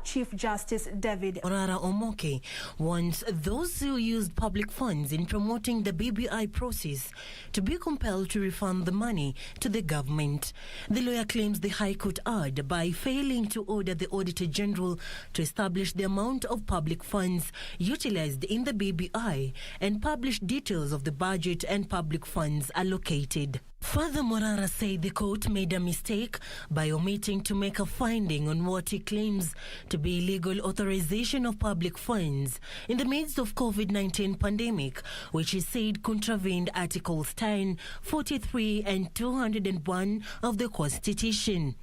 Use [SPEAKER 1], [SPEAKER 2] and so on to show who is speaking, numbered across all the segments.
[SPEAKER 1] Chief Justice David
[SPEAKER 2] Omoke wants those who used public funds in promoting the BBI process to be compelled to refund the money to the government. The lawyer claims the High Court erred by failing to order the Auditor General to establish the amount of public funds utilized in the BBI and publish details of the budget and public funds allocated. Further, Morara said the court made a mistake by omitting to make a finding on what he claims to be illegal authorization of public funds in the midst of COVID-19 pandemic, which he said contravened Articles 10, 43 and 201 of the Constitution.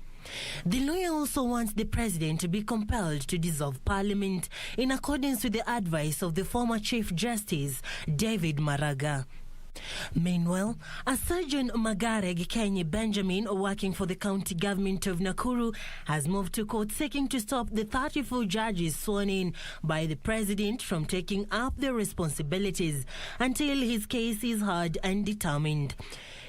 [SPEAKER 2] The lawyer also wants the president to be compelled to dissolve parliament in accordance with the advice of the former Chief Justice David Maraga. Meanwhile, a Surgeon Magare Gikenyi Benjamin, working for the county government of Nakuru, has moved to court seeking to stop the 34 judges sworn in by the president from taking up their responsibilities until his case is heard and determined.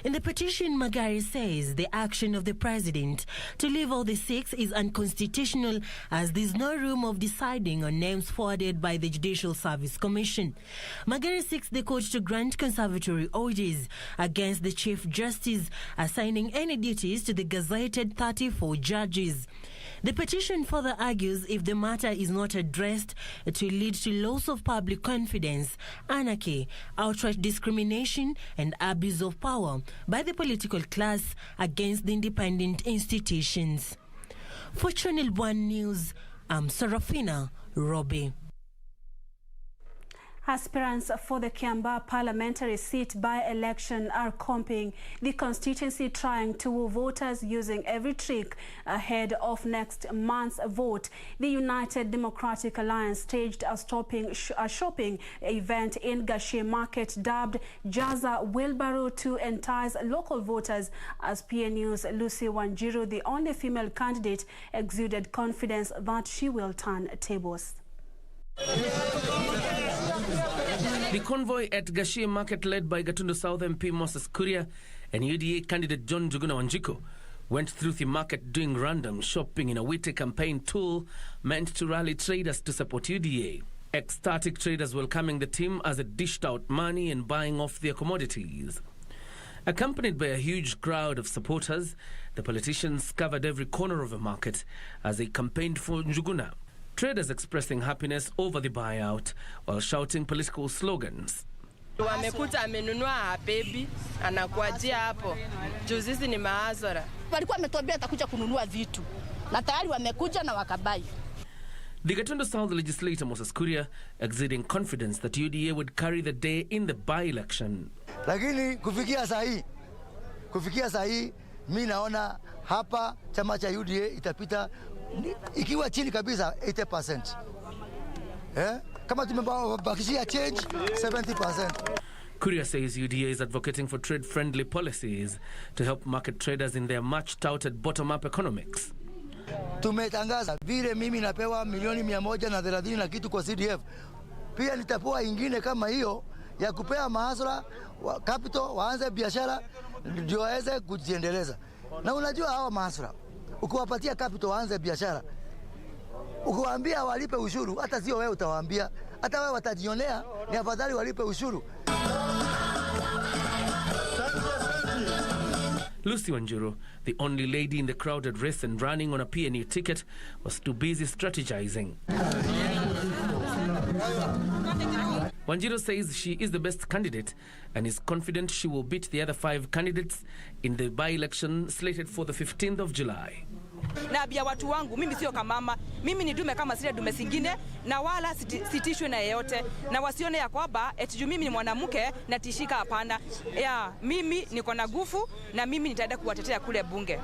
[SPEAKER 2] In the petition, Magare says the action of the president to leave all the six is unconstitutional as there is no room of deciding on names forwarded by the Judicial Service Commission. Magare seeks the court to grant conservatory orders against the Chief Justice, assigning any duties to the gazetted 34 judges. The petition further argues if the matter is not addressed, it will lead to loss of public confidence, anarchy, outright discrimination, and abuse of power by the political class against the independent institutions. For Channel 1 News, I'm Serafina Robbie.
[SPEAKER 1] Aspirants for the Kiambaa parliamentary seat by-election are comping the constituency, trying to woo voters using every trick ahead of next month's vote. The United Democratic Alliance staged a shopping event in Gashie Market dubbed Jaza Wheelbarrow to entice local voters, as PNU's Lucy Wanjiru, the only female candidate, exuded confidence that she will turn tables.
[SPEAKER 3] The convoy at Gashie Market, led by Gatundu South MP Moses Kuria and UDA candidate John Njuguna Wanjiru, went through the market doing random shopping in a witty campaign tool meant to rally traders to support UDA. Ecstatic traders welcoming the team as it dished out money and buying off their commodities. Accompanied by a huge crowd of supporters, the politicians covered every corner of the market as they campaigned for Njuguna. Traders expressing happiness over the buyout while shouting political slogans.
[SPEAKER 4] Wamekuta amenunua baby anakuajia hapo. Juzizi ni maazora.
[SPEAKER 5] Walikuwa wametuambia atakuja kununua vitu. Na tayari wamekuja na wakabai.
[SPEAKER 3] The Gatundu South legislator Moses Kuria exuding confidence that UDA would carry the day in the by-election.
[SPEAKER 6] Lakini kufikia sahi mimi naona hapa chama cha UDA itapita ikiwa chini kabisa 80%. Kama tumebakishia change 70%.
[SPEAKER 3] Kuria says UDA is advocating for trade-friendly policies to help market traders in their much-touted bottom-up economics.
[SPEAKER 6] Tumetangaza vile mimi napewa milioni 130 na kitu kwa CDF. Pia nitapewa ingine kama hiyo ya kupea mahasla wa capital waanze biashara ndio waweze kujiendeleza. Na unajua hawa mahasla ukiwapatia capital waanze biashara, ukiwaambia walipe ushuru, hata sio wewe utawaambia, hata wewe watajionea, ni afadhali walipe ushuru.
[SPEAKER 3] Lucy Wanjiru, the only lady in the crowded race and running on a PNU ticket, was too busy strategizing. Wanjiru says she is the best candidate and is confident she will beat the other 5 candidates in the by-election slated for the 15th of July.
[SPEAKER 4] Na bia watu wangu, mimi sio kama mama, mimi ni dume kama zile dume zingine, na wala sitishwe na yeyote, na wasione ya kwamba eti mimi ni mwanamke na tishika, hapana. Mimi niko na nguvu na mimi nitaenda kuwatetea kule bunge.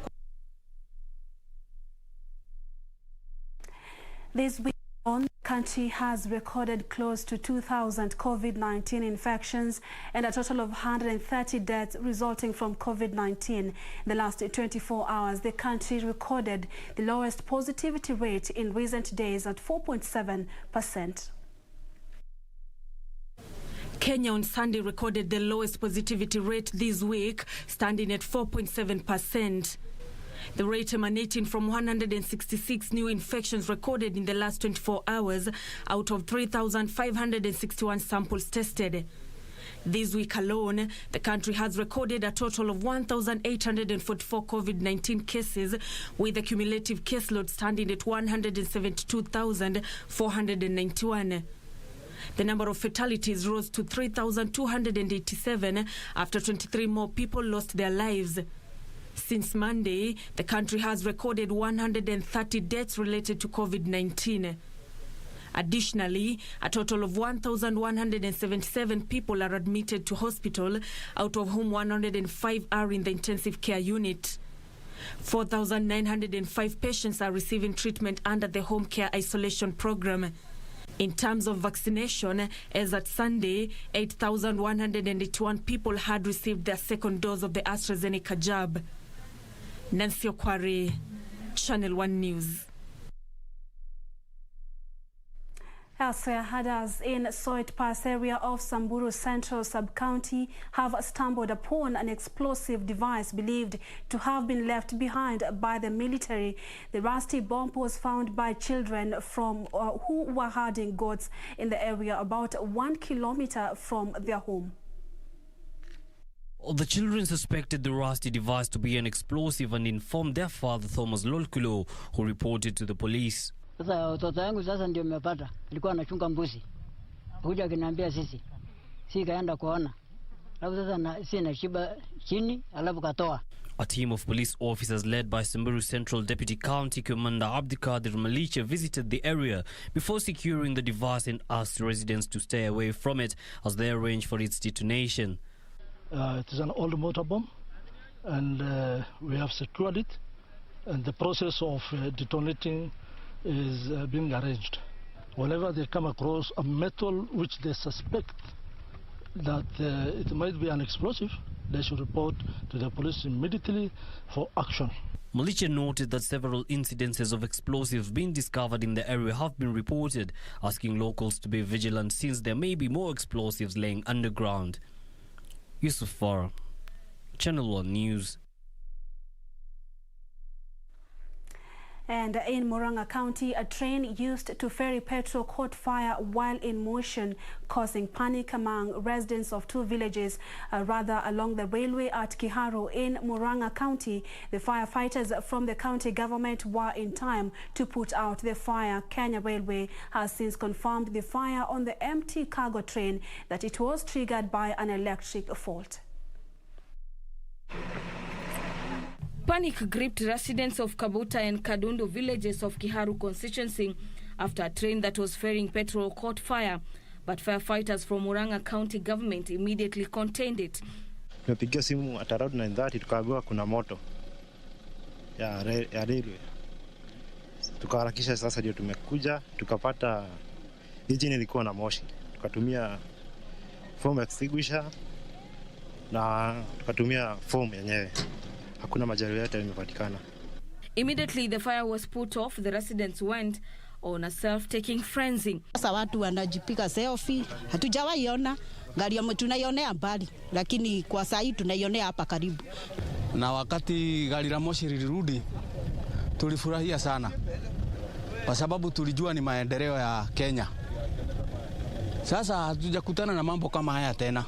[SPEAKER 1] This week the country has recorded close to 2,000 COVID-19 infections and a total of 130 deaths resulting from COVID-19. In the last 24 hours, the country recorded the lowest positivity rate in recent days at 4.7%.
[SPEAKER 2] Kenya on Sunday recorded the lowest positivity rate this week, standing at 4.7%.
[SPEAKER 7] The rate emanating from 166 new infections recorded in the last 24 hours out of 3,561 samples tested. This week alone, the country has recorded a total of 1,844 COVID-19 cases, with the cumulative caseload standing at 172,491. The number of fatalities rose to 3,287 after 23 more people lost their lives. Since Monday, the country has recorded 130 deaths related to COVID-19. Additionally, a total of 1,177 people are admitted to hospital, out of whom 105 are in the intensive care unit. 4,905 patients are receiving treatment under the home care isolation program. In terms of vaccination, as at Sunday, 8,181 people had received their second dose of the AstraZeneca jab. Nancy Okware, Channel 1 News.
[SPEAKER 1] Elsewhere, herders in Soit Pass area of Samburu Central Sub-County have stumbled upon an explosive device believed to have been left behind by the military. The rusty bomb was found by children from who were herding goats in the area about 1 kilometer from their home.
[SPEAKER 8] The children suspected the rusty device to be an explosive and informed their father, Thomas Lolkulo, who reported to the police.
[SPEAKER 9] Sasa watoto wangu sasa ndio mmepata. Alikuwa anachunga mbuzi. Kuja akiniambia sisi. Si kaenda kuona. Alafu sasa si nashiba chini alafu katoa.
[SPEAKER 8] A team of police officers led by Samburu Central Deputy County Commander Abdikadir Malicha visited the area before securing the device and asked residents to stay away from it as they arranged for its detonation.
[SPEAKER 10] It is an old motor bomb, and we have secured it, and the process of detonating is being arranged. Whenever they come across a metal which they suspect that it might be an explosive, they should report to the police immediately for action.
[SPEAKER 8] Malicha noted that several incidences of explosives being discovered in the area have been reported, asking locals to be vigilant since there may be more explosives laying underground. Yusuf Farah, Channel 1 News.
[SPEAKER 1] And in Murang'a County, a train used to ferry petrol caught fire while in motion, causing panic among residents of two villages along the railway at Kiharu in Murang'a County. The firefighters from the county government were in time to put out the fire. Kenya Railway has since confirmed the fire on the empty cargo train that it was triggered by an electric fault.
[SPEAKER 11] Panic gripped residents of Kabuta and Kadundu villages of Kiharu constituency after a train that was ferrying petrol caught fire, but firefighters from Murang'a County government immediately contained it.
[SPEAKER 12] Tumepigia simu at around 9:30 tukaambiwa kuna moto ya railway. Tukaharakisha sasa ndio tumekuja tukapata engine ilikuwa na moshi. Tukatumia foam extinguisher na tukatumia foam yenyewe. Hakuna majeruhi yote yamepatikana.
[SPEAKER 11] Immediately the fire was put off, the residents went on a self-taking frenzy.
[SPEAKER 5] Sasa watu wanajipiga selfie, hatujawaiona gari ya tunaionea mbali, lakini kwa saa hii tunaionea hapa karibu.
[SPEAKER 13] Na wakati gari la moshi lilirudi, tulifurahia sana kwa sababu tulijua ni maendeleo ya Kenya. Sasa hatujakutana na mambo kama haya tena,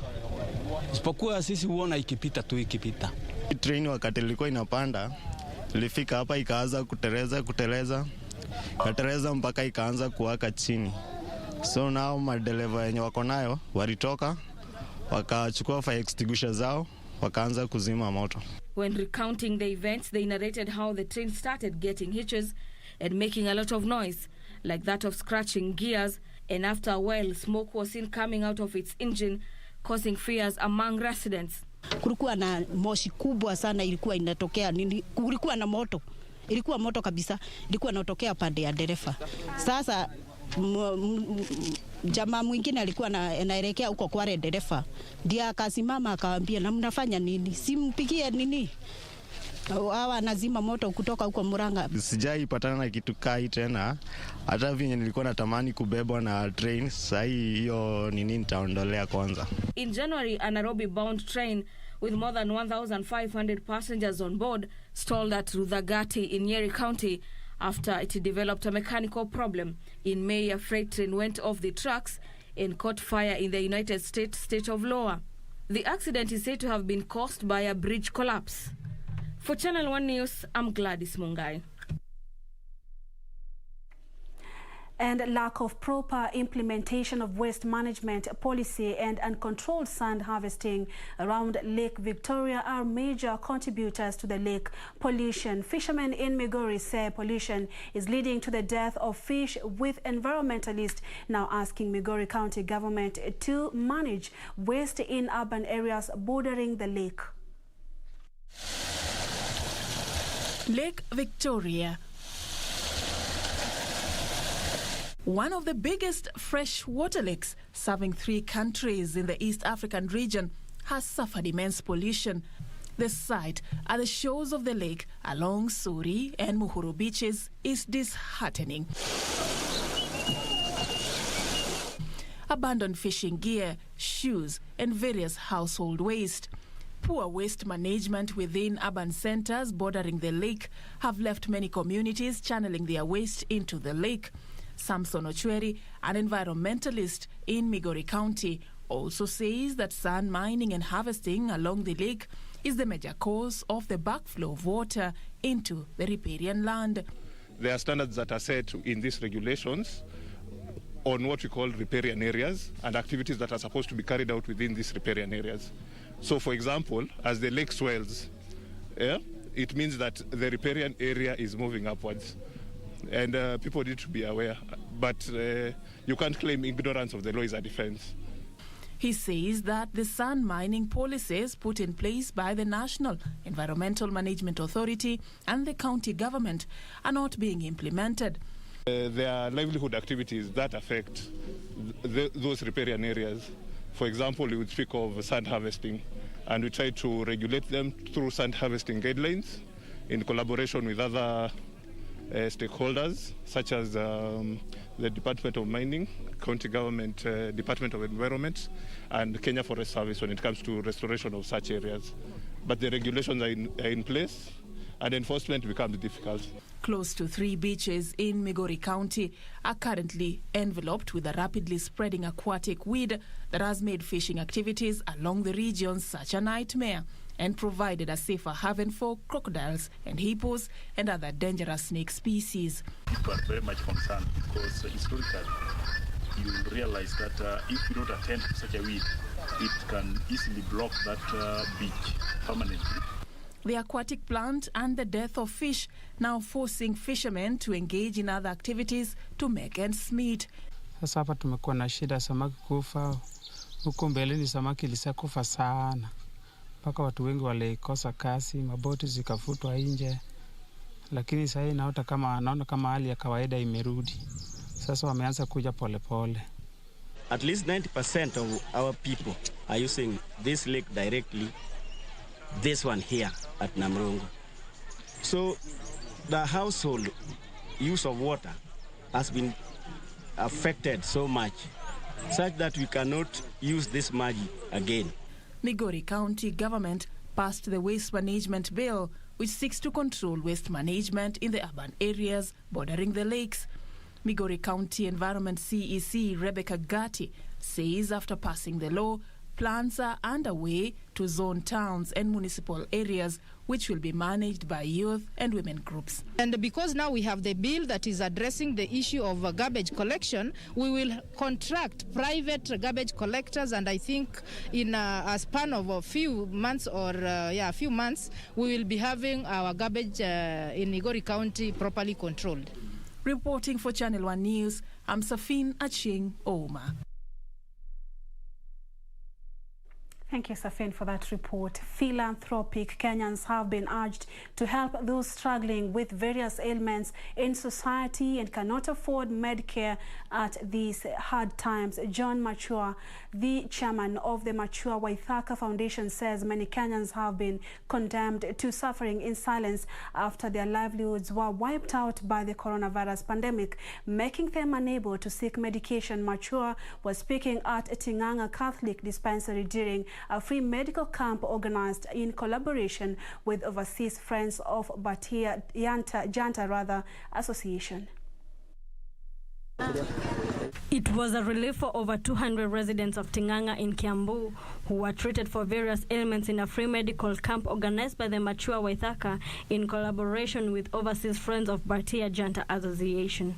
[SPEAKER 13] isipokuwa sisi huona ikipita tu ikipita.
[SPEAKER 12] Train wakati ilikuwa inapanda, ilifika hapa ikaanza kuteleza mpaka ikaanza kuwaka chini. So nao madereva wenye wako nayo walitoka wakachukua fire extinguisher zao wakaanza kuzima moto.
[SPEAKER 11] When recounting the events, they narrated how the train started getting hitches and making a lot of noise, like that of scratching gears, and after a while smoke was seen coming out of its engine, causing fears among residents.
[SPEAKER 5] Kulikuwa na moshi kubwa sana ilikuwa inatokea nini, kulikuwa na moto, ilikuwa moto kabisa, ilikuwa inatokea pande ya dereva. Sasa jamaa mwingine alikuwa anaelekea huko kwa dereva, ndiye akasimama akawaambia, na mnafanya nini, simpigie nini, hawa nazima moto kutoka huko Murang'a.
[SPEAKER 12] Sijaipatana na kitu kai tena, hata vile nilikuwa natamani kubebwa na train, sasa hiyo nini nitaondolea kwanza.
[SPEAKER 11] In January, a Nairobi bound train with more than 1,500 passengers on board, stalled at Ruthagati in Nyeri County after it developed a mechanical problem. In May, a freight train went off the tracks and caught fire in the United States state of Iowa. The accident is said to have been caused by a bridge collapse. For Channel 1 News, I'm Gladys Mungai.
[SPEAKER 1] And lack of proper implementation of waste management policy and uncontrolled sand harvesting around Lake Victoria are major contributors to the lake pollution. Fishermen in Migori say pollution is leading to the death of fish, with environmentalists now asking Migori County government to manage waste in urban areas bordering the lake.
[SPEAKER 14] Lake Victoria, one of the biggest freshwater lakes serving 3 countries in the East African region, has suffered immense pollution. The sight at the shores of the lake along Suri and Muhuru beaches is disheartening. Abandoned fishing gear, shoes, and various household waste. Poor waste management within urban centers bordering the lake have left many communities channeling their waste into the lake. Samson Ochweri, an environmentalist in Migori County, also says that sand mining and harvesting along the lake is the major cause of the backflow of water into the riparian land.
[SPEAKER 15] There are standards that are set in these regulations on what we call riparian areas and activities that are supposed to be carried out within these riparian areas. So, for example, as the lake swells, it means that the riparian area is moving upwards. And people need to be aware. But you can't claim ignorance of the law is a defense.
[SPEAKER 14] He says that the sand mining policies put in place by the National Environmental Management Authority and the county government are not being implemented.
[SPEAKER 15] There are livelihood activities that affect those riparian areas. For example, we would speak of sand harvesting, and we try to regulate them through sand harvesting guidelines in collaboration with other stakeholders such as the Department of Mining, County Government, Department of Environment, and Kenya Forest Service when it comes to restoration of such areas. But the regulations are in place and enforcement becomes difficult.
[SPEAKER 14] Close to 3 beaches in Migori County are currently enveloped with a rapidly spreading aquatic weed that has made fishing activities along the region such a nightmare and provided a safer haven for crocodiles and hippos and other dangerous snake species.
[SPEAKER 16] People are very much concerned because historically you will realize that if we don't attend to such a weed, it can easily block that beach permanently.
[SPEAKER 14] The aquatic plant and the death of fish now forcing fishermen to engage in other activities to make ends meet.
[SPEAKER 17] Sasa hapa tumekuwa na shida samaki kufa. Huko mbeleni samaki ilisakufa sana. Mpaka watu wengi walikosa kazi, maboti zikafutwa nje. Lakini sasa naona kama hali ya kawaida imerudi. Sasa wameanza kuja polepole.
[SPEAKER 18] At least 90% of our people are using this lake directly, this one here at Namrongo. So the household use of water has been affected so much, such that we cannot use this money again.
[SPEAKER 14] Migori County government passed the Waste Management Bill, which seeks to control waste management in the urban areas bordering the lakes. Migori County Environment CEC Rebecca Gatti says after passing the law, plans are underway to zone towns and municipal areas which will be managed by youth and women groups.
[SPEAKER 19] And because now we have the bill that is addressing the issue of garbage collection, we will contract private garbage collectors, and I think in a span of a few months we will be having our garbage in Migori County properly controlled.
[SPEAKER 14] Reporting for Channel 1 News, I'm Safin Aching Oma.
[SPEAKER 1] Thank you, Safin, for that report. Philanthropic Kenyans have been urged to help those struggling with various ailments in society and cannot afford Medicare at these hard times. John Mature, the chairman of the Mature Waithaka Foundation, says many Kenyans have been condemned to suffering in silence after their livelihoods were wiped out by the coronavirus pandemic, making them unable to seek medication. Mature was speaking at Tinganga Catholic Dispensary during a free medical camp organized in collaboration with Overseas Friends of Bharatiya Janta Association.
[SPEAKER 20] It was a relief for over 200 residents of Tinganga in Kiambu who were treated for various ailments in a free medical camp organized by the Mature Waithaka in collaboration with Overseas Friends of Bharatiya Janta Association.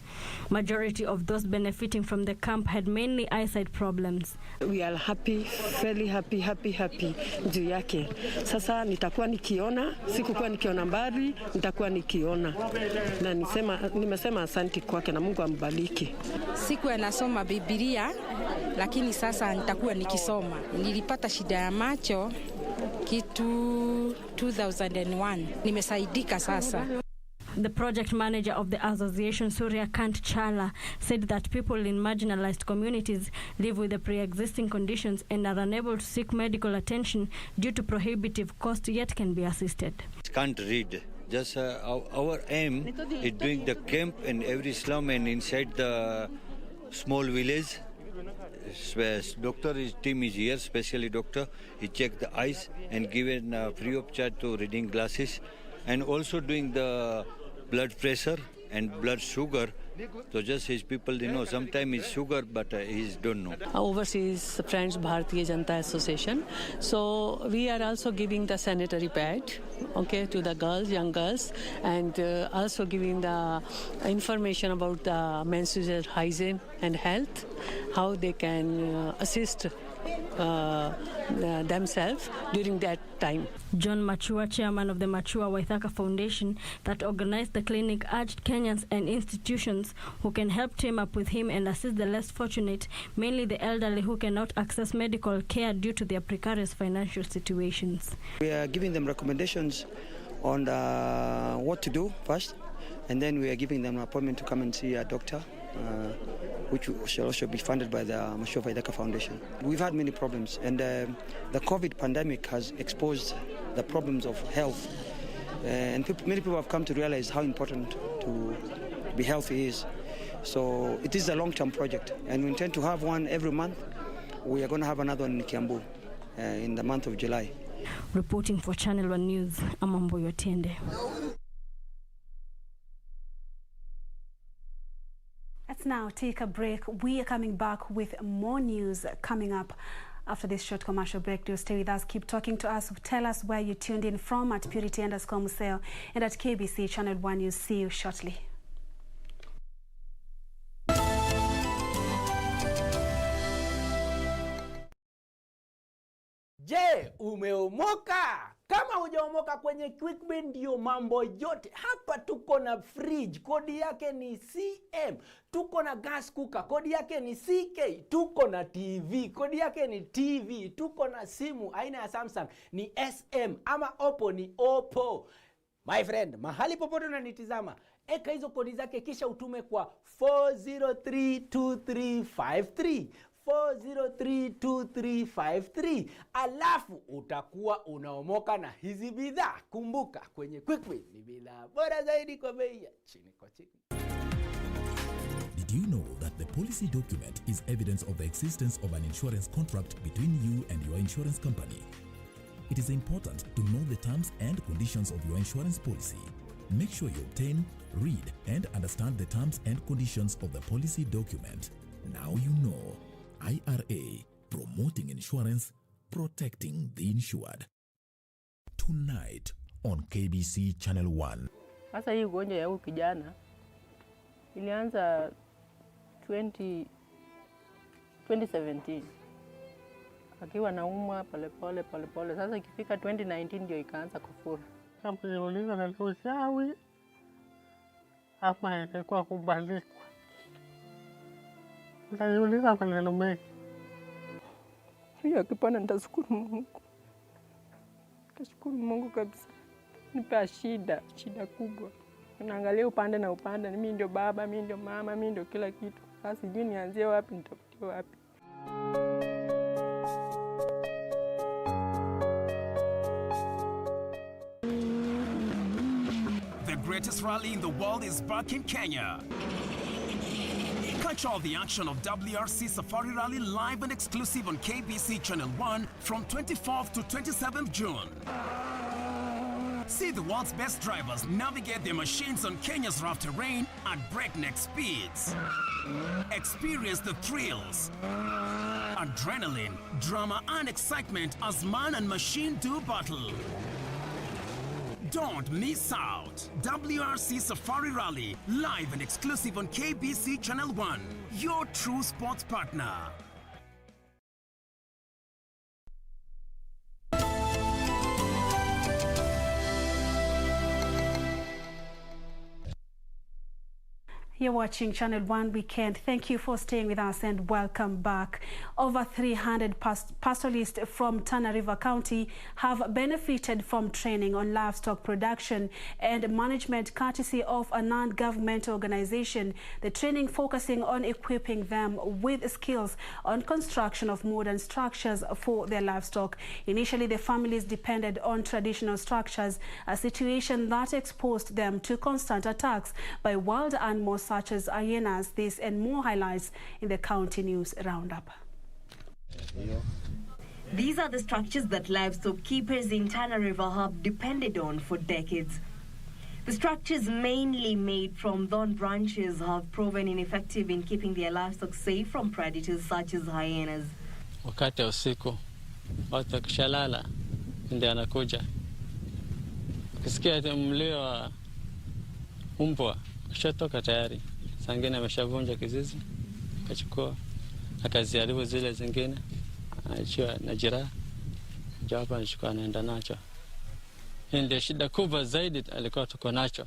[SPEAKER 20] Majority of those benefiting from the camp had mainly eyesight problems.
[SPEAKER 21] We are happy, very happy juu yake. Sasa nitakuwa nikiona, sikukuwa nikiona mbali, nitakuwa nikiona. Na nimesema asante kwake na Mungu ambariki.
[SPEAKER 22] Sikuwa nasoma Biblia, lakini sasa nitakuwa nikisoma. Nilipata shida ya macho kitu 2001. Nimesaidika sasa.
[SPEAKER 20] The project manager of the association, Surya Kant Chala, said that people in marginalized communities live with the pre-existing conditions and are unable to seek medical attention due to prohibitive cost, yet can be assisted.
[SPEAKER 23] Can't read. Just our aim is doing the camp in every slum and inside the small village. Doctor team is here, specially doctor. He checked the eyes and given free of charge to reading glasses, and also doing the blood pressure and blood sugar. So just his people, sometimes it's sugar, but he don't know.
[SPEAKER 21] Overseas Friends Bharatiya Janta Association. So we are also giving the sanitary pad, to the girls, young girls, and also giving the information about the menstrual hygiene and health, how they can assist themselves during that time.
[SPEAKER 20] John Machua, chairman of the Machua Waithaka Foundation that organized the clinic, urged Kenyans and institutions who can help team up with him and assist the less fortunate, mainly the elderly who cannot access medical care due to their precarious financial situations.
[SPEAKER 24] We are giving them recommendations on what to do first, and then we are giving them an appointment to come and see a doctor, which shall also be funded by the Museo Foundation. We've had many problems, and the COVID pandemic has exposed the problems of health. And many people have come to realize how important to be healthy is. So it is a long-term project, and we intend to have one every month. We are going to have another one in Kiambu in the month of July.
[SPEAKER 20] Reporting for Channel 1 News, Amamboyo Tiende.
[SPEAKER 1] Let's now take a break. We are coming back with more news coming up after this short commercial break. Do stay with us. Keep talking to us. Tell us where you tuned in from at Purity_Museo and at KBC Channel 1 News. See you shortly.
[SPEAKER 25] Je, umeomoka? Kama hujaomoka kwenye QuickBin ndio mambo yote. Hapa tuko na fridge, kodi yake ni CM. Tuko na gas cooker, kodi yake ni CK. Tuko na TV, kodi yake ni TV. Tuko na simu aina ya Samsung ni SM, ama Oppo ni Oppo. My friend, mahali popote unanitizama, eka hizo kodi zake kisha utume kwa 4032353. 4032353, alafu utakuwa unaomoka na hizi bidhaa. Kumbuka, kwenye QuickBin ni bidhaa bora zaidi kwa bei ya chini kwa chini.
[SPEAKER 26] Did you know that the policy document is evidence of the existence of an insurance contract between you and your insurance company? It is important to know the terms and conditions of your insurance policy. Make sure you obtain, read, and understand the terms and conditions of the policy document. Now you know. IRA, promoting insurance, protecting the insured. Tonight on KBC Channel 1.
[SPEAKER 27] Sasa hii ugonjwa ya huyu kijana ilianza 2017. Akiwa naumwa polepole. Sasa ikifika 2019 ndio ikaanza kufura. Kama niliuliza na ushawi hapa ilikuwa kubadilika. Nitauliza kwa neno mengi. Hiyo kipana nitashukuru Mungu. Nitashukuru Mungu kabisa. Nipa shida kubwa. Naangalia upande na upande. Mimi ndio baba, mimi ndio mama, mimi ndio kila kitu. Sasa sijui nianzie wapi, nitafikia wapi.
[SPEAKER 28] The greatest rally in the world is back in Kenya.
[SPEAKER 2] Catch all the action of WRC Safari Rally live and exclusive on KBC Channel 1 from 24th to 27th June. See the world's best drivers navigate their machines on Kenya's rough terrain at breakneck speeds. Experience the thrills, adrenaline, drama and excitement as man and machine do battle. Don't miss out. WRC Safari Rally, live and exclusive on KBC Channel 1, your true sports partner.
[SPEAKER 1] You're watching Channel 1 Weekend. Thank you for staying with us and welcome back. Over 300 pastoralists from Tana River County have benefited from training on livestock production and management courtesy of a non-governmental organization. The training focusing on equipping them with skills on construction of modern structures for their livestock. Initially, the families depended on traditional structures, a situation that exposed them to constant attacks by wild animals such as hyenas. This and more highlights in the County News Roundup.
[SPEAKER 3] These are the structures that livestock keepers in Tana River have depended on for decades. The structures, mainly made from thorn branches, have proven ineffective in keeping their livestock safe from predators such as hyenas.
[SPEAKER 4] Wakati wa usiku, watu wakishalala, ndio anakuja. Ukisikia mlio wa mbwa, kushatoka tayari. Sangine ameshavunja kizizi, akachukua, akaziharibu zile zingine, anachukua na jiraha, hapa anachukua anaenda nacho. Hii ndio shida kubwa zaidi alikuwa tuko nacho.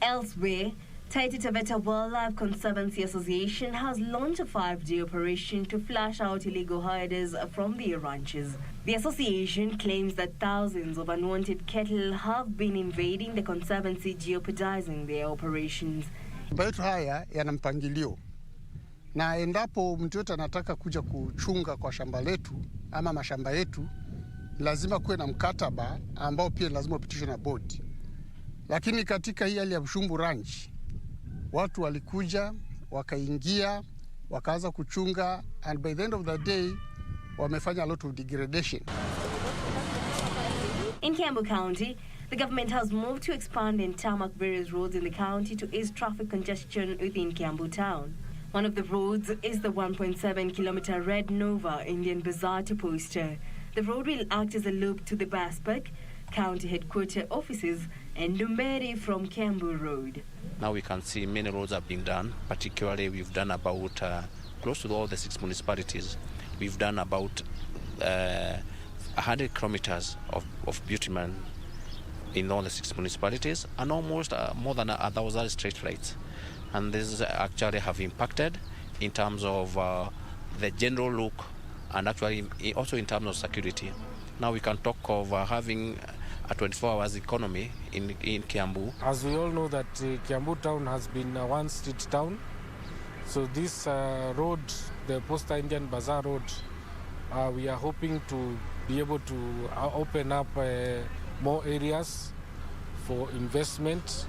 [SPEAKER 3] Elsewhere, Taita Taveta Wildlife Conservancy Association has launched a 5-day operation to flush out illegal herders from their ranches. The association claims that thousands of unwanted cattle have been invading the conservancy, jeopardizing their operations.
[SPEAKER 6] Mashamba yetu haya yana mpangilio, na endapo mtu yote anataka kuja kuchunga kwa shamba letu ama mashamba yetu, lazima kuwe na mkataba ambao pia lazima upitishwe na bodi. Lakini katika hii hali ya Bushumbu Ranch, watu walikuja, wakaingia, wakaanza kuchunga, and by the end of the day, wamefanya a lot of degradation.
[SPEAKER 3] In Kiambu County, the government has moved to expand and tarmac various roads in the county to ease traffic congestion within Kiambu town. One of the roads is the 1.7-kilometer Red Nova Indian Bazaar to Poster. The road will act as a loop to the Baspek, county headquarter offices, and Dumberi from Kiambu Road.
[SPEAKER 7] Now we can see many roads are being done. Particularly, we've done about close to all the 6 municipalities. We've done about 100 kilometers of bitumen in all the 6 municipalities, and almost more than 1,000 straight flights. And this actually have impacted in terms of the general look, and actually also in terms of security. Now we can talk of having a 24-hour economy in Kiambu.
[SPEAKER 9] As we all know that Kiambu town has been a one-street town, so this road, the Posta Indian Bazaar Road, we are hoping to be able to open up more areas for investment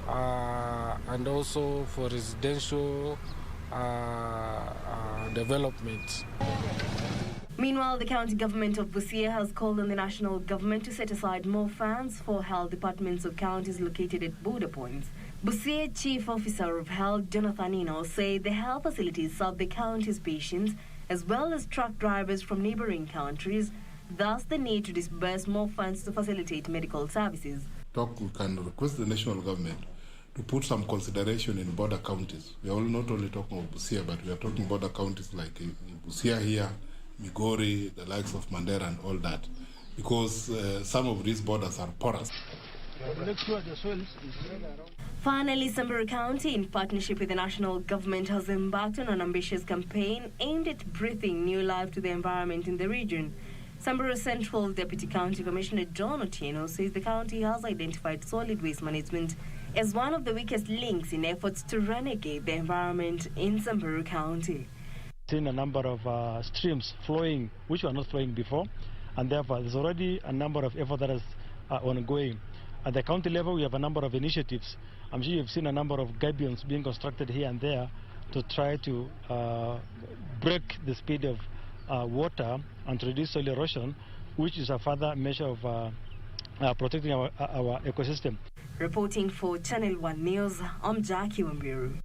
[SPEAKER 9] and also for residential development.
[SPEAKER 3] Meanwhile, the county government of Museo has called on the national government to set aside more funds for health departments of counties located at border points. Museo Chief Officer of Health, Jonathan Ino, said the health facilities serve the county's patients as well as truck drivers from neighboring countries, thus the need to disburse more funds to facilitate medical services.
[SPEAKER 10] We can request the national government to put some consideration in border counties. We are all not only talking of Busia, but we are talking border counties like Busia here, Migori, the likes of Mandera and all that, because some of these borders are porous.
[SPEAKER 3] Finally, Samburu County, in partnership with the national government, has embarked on an ambitious campaign aimed at breathing new life to the environment in the region. Samburu Central Deputy County Commissioner John Otieno says the county has identified solid waste management as one of the weakest links in efforts to renegade the environment in Samburu County.
[SPEAKER 28] Seen a number of streams flowing which were not flowing before, and therefore there's already a number of efforts that is ongoing. At the county level, we have a number of initiatives. I'm sure you've seen a number of gabions being constructed here and there to try to break the speed of water and to reduce soil erosion, which is a further measure of protecting our ecosystem.
[SPEAKER 3] Reporting for Channel 1 News, I'm Jackie Wambiru.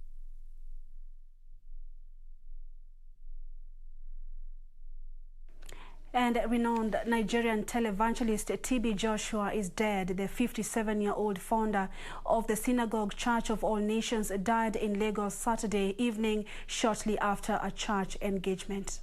[SPEAKER 1] And renowned Nigerian televangelist TB Joshua is dead. The 57-year-old founder of the Synagogue Church of All Nations died in Lagos Saturday evening shortly after a church engagement.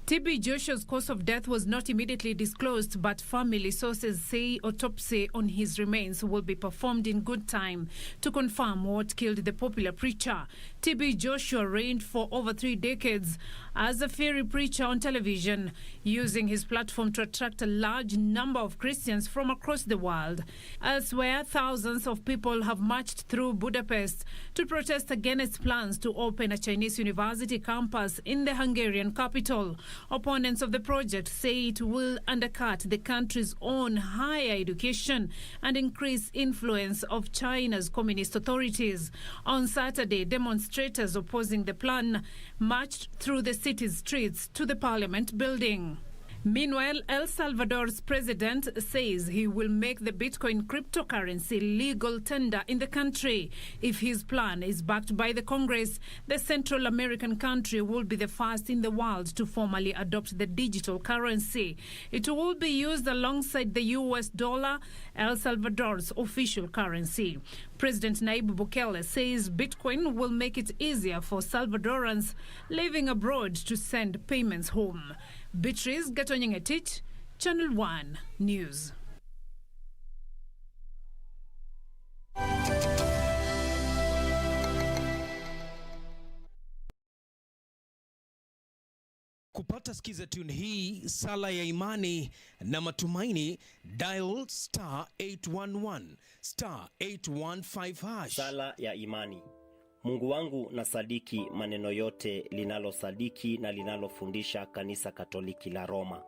[SPEAKER 5] TB Joshua's cause of death was not immediately disclosed, but family sources say autopsy on his remains will be performed in good time to confirm what killed the popular preacher. TB Joshua reigned for over 3 decades as a fiery preacher on television, using his platform to attract a large number of Christians from across the world. Elsewhere, thousands of people have marched through Budapest to protest against plans to open a Chinese university campus in the Hungarian capital. Opponents of the project say it will undercut the country's own higher education and increase influence of China's communist authorities. On Saturday, demonstrators opposing the plan marched through the city's streets to the parliament building. Meanwhile, El Salvador's president says he will make the Bitcoin cryptocurrency legal tender in the country. If his plan is backed by the Congress, the Central American country will be the first in the world to formally adopt the digital currency. It will be used alongside the US dollar, El Salvador's official currency. President Nayib Bukele says Bitcoin will make it easier for Salvadorans living abroad to send payments home. Beatrice Gatonyingetich, Channel 1 News.
[SPEAKER 8] Kupata skiza tune hii, sala ya imani na matumaini, dial *811 *815 #.
[SPEAKER 11] Sala ya imani. Mungu wangu na sadiki maneno yote linalosadiki na linalofundisha kanisa Katoliki la Roma,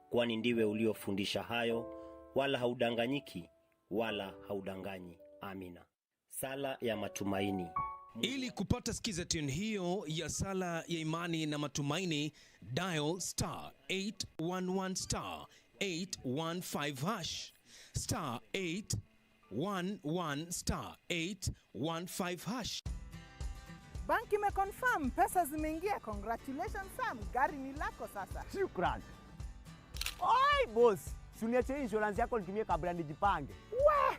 [SPEAKER 11] kwani ndiwe uliofundisha hayo, wala haudanganyiki wala haudanganyi. Amina. Sala ya matumaini.
[SPEAKER 8] Ili kupata skiza tune hiyo ya sala ya imani na matumaini, dial *811 *815 *811 *815 #.
[SPEAKER 12] Banki imeconfirm pesa zimeingia. Congratulations Sam, gari ni lako sasa.
[SPEAKER 13] Shukran. Oi boss, suniache insurance yako nitumie kabla nijipange.
[SPEAKER 15] We!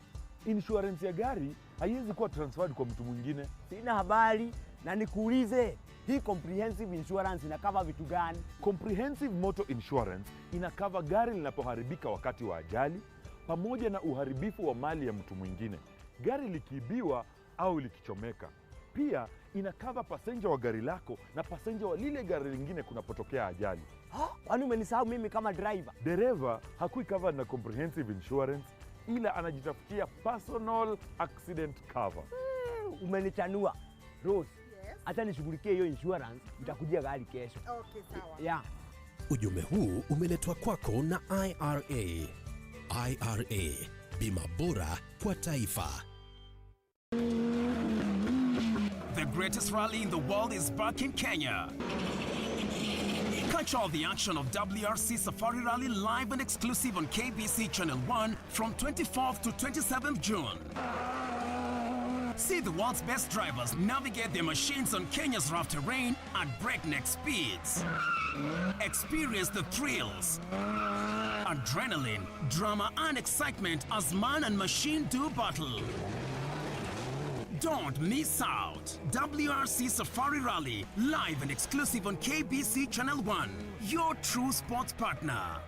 [SPEAKER 15] Insurance ya gari haiwezi kuwa transferred kwa mtu mwingine.
[SPEAKER 13] Sina habari, na nikuulize, hii comprehensive insurance inakava vitu gani?
[SPEAKER 15] Comprehensive motor insurance inakava gari linapoharibika wakati wa ajali, pamoja na uharibifu wa mali ya mtu mwingine, gari likiibiwa au likichomeka. Pia inakava passenger wa gari lako na passenger wa lile gari lingine kunapotokea ajali.
[SPEAKER 13] Kwani umenisahau mimi kama driver?
[SPEAKER 15] Dereva hakui covered na comprehensive insurance, ila anajitafutia personal accident cover.
[SPEAKER 13] Umenichanua. Rose, acha nishughulikie hiyo insurance, nitakujia gari kesho.
[SPEAKER 12] Okay, sawa.
[SPEAKER 13] Yeah.
[SPEAKER 16] Ujumbe huu umeletwa kwako na IRA. IRA, bima bora kwa taifa.
[SPEAKER 2] The greatest rally in the world is back in Kenya. Catch all the action of WRC Safari Rally live and exclusive on KBC Channel 1 from 24th to 27th June. See the world's best drivers navigate their machines on Kenya's rough terrain at breakneck speeds. Experience the thrills, adrenaline, drama and excitement as man and machine do battle. Don't miss out. WRC Safari Rally, live and exclusive on KBC Channel 1, your true sports partner.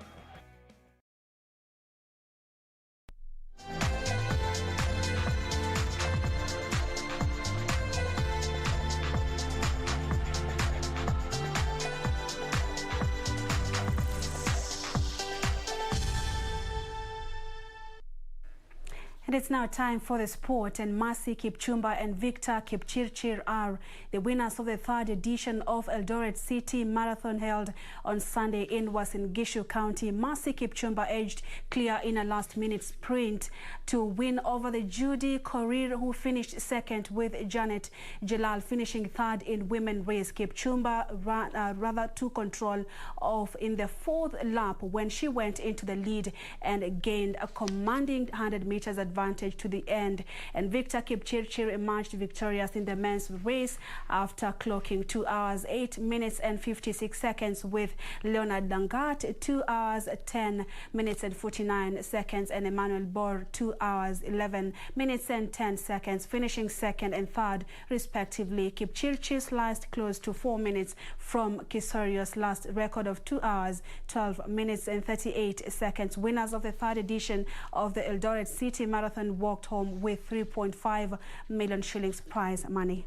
[SPEAKER 1] And it's now time for the sport, and Mercy Kipchumba and Victor Kipchirchir are the winners of the third edition of Eldoret City Marathon held on Sunday in Uasin Gishu County. Mercy Kipchumba edged clear in a last-minute sprint to win over the Judy Korir, who finished second, with Janet Jalal finishing third in women race. Kipchumba took control of in the fourth lap when she went into the lead and gained a commanding 100 meters advantage to the end, and Victor Kipchirchir emerged victorious in the men's race after clocking 2 hours 8 minutes and 56 seconds, with Leonard Dangat 2 hours 10 minutes and 49 seconds and Emmanuel Bor 2 hours 11 minutes and 10 seconds, finishing second and third respectively. Kipchirchir sliced close to 4 minutes from Kisorio's last record of 2 hours 12 minutes and 38 seconds. Winners of the third edition of the Eldoret City Marathon walked home with 3.5 million shillings prize money.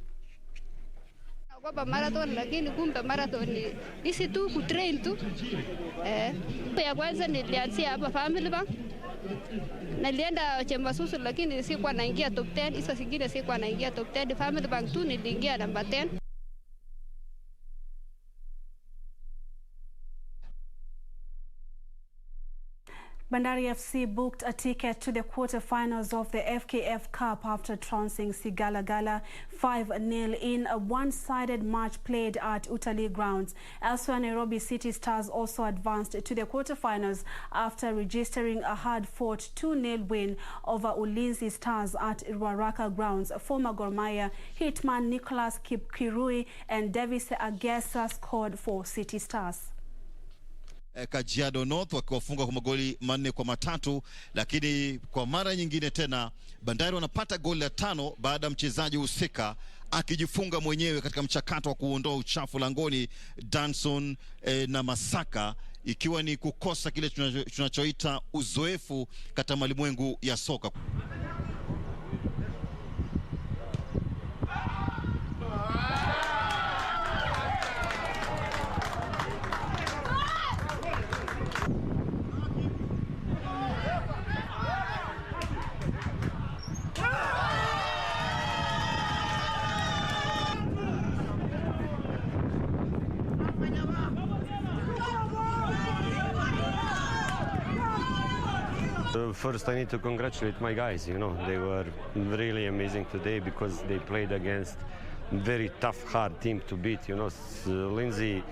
[SPEAKER 14] Marathon lakini kumbe marathon isi tu kutrain tu ya kwanza nilianzia hapa Family Bank, nilienda Chembasusu lakini sikuwa naingia top 10, hizo zingine sikuwa naingia top 10. Family Bank tu niliingia namba 10.
[SPEAKER 1] Bandari FC booked a ticket to the quarter-finals of the FKF Cup after trouncing Sigalagala 5-0 in a one-sided match played at Utalii grounds. Elsewhere, Nairobi City Stars also advanced to the quarter-finals after registering a hard-fought 2-0 win over Ulinzi Stars at Ruaraka grounds. Former Gor Mahia hitman Nicholas Kipkirui and Davis Agesa scored for City Stars.
[SPEAKER 17] Kajiado North wakiwafunga kwa magoli 4-3, lakini kwa mara nyingine tena Bandari wanapata goli la 5 baada ya mchezaji husika akijifunga mwenyewe katika mchakato wa kuondoa uchafu langoni, Danson na Masaka, ikiwa ni kukosa kile tunachoita uzoefu katika malimwengu ya soka.
[SPEAKER 18] First, I need to congratulate my guys. You know, they were really amazing today because they played against very tough, hard team to beat. You know, Lindsay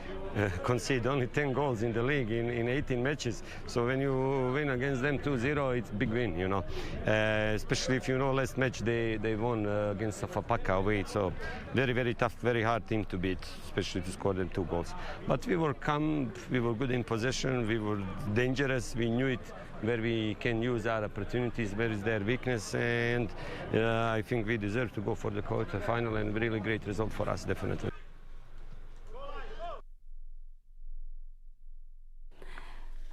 [SPEAKER 18] conceded only 10 goals in the league in 18 matches. So when you win against them 2-0, it's a big win, you know. Especially if you know last match they won against Sofapaka away. So very, very tough, very hard team to beat, especially to score them 2 goals. But we were calm, we were good in possession, we were dangerous, we knew it, where we can use our opportunities, where is their weakness, and I think we deserve to go for the quarter-final, and really great result for us, definitely.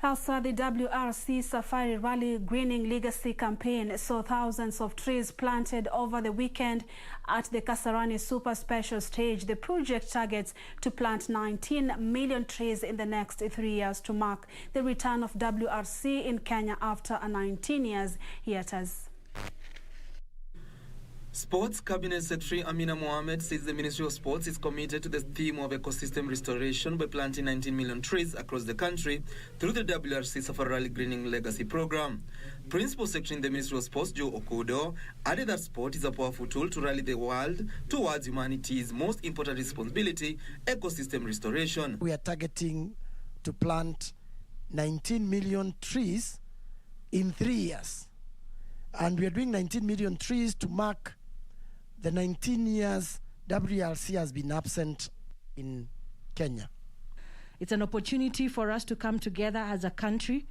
[SPEAKER 1] Also, the WRC Safari Rally Greening Legacy campaign saw thousands of trees planted over the weekend at the Kasarani Super Special Stage. The project targets to plant 19 million trees in the next 3 years to mark the return of WRC in Kenya after a 19 years hiatus.
[SPEAKER 19] Sports Cabinet Secretary Amina Mohamed says the Ministry of Sports is committed to the theme of ecosystem restoration by planting 19 million trees across the country through the WRC Safari Rally Greening Legacy Program. Principal Secretary in the Ministry of Sports, Joe Okudo, added that sport is a powerful tool to rally the world towards humanity's most important responsibility, ecosystem restoration.
[SPEAKER 21] We are targeting to plant 19 million trees in 3 years. And we are doing 19 million trees to mark the 19 years WRC has been absent in Kenya.
[SPEAKER 22] It's an opportunity for us to come together as a country,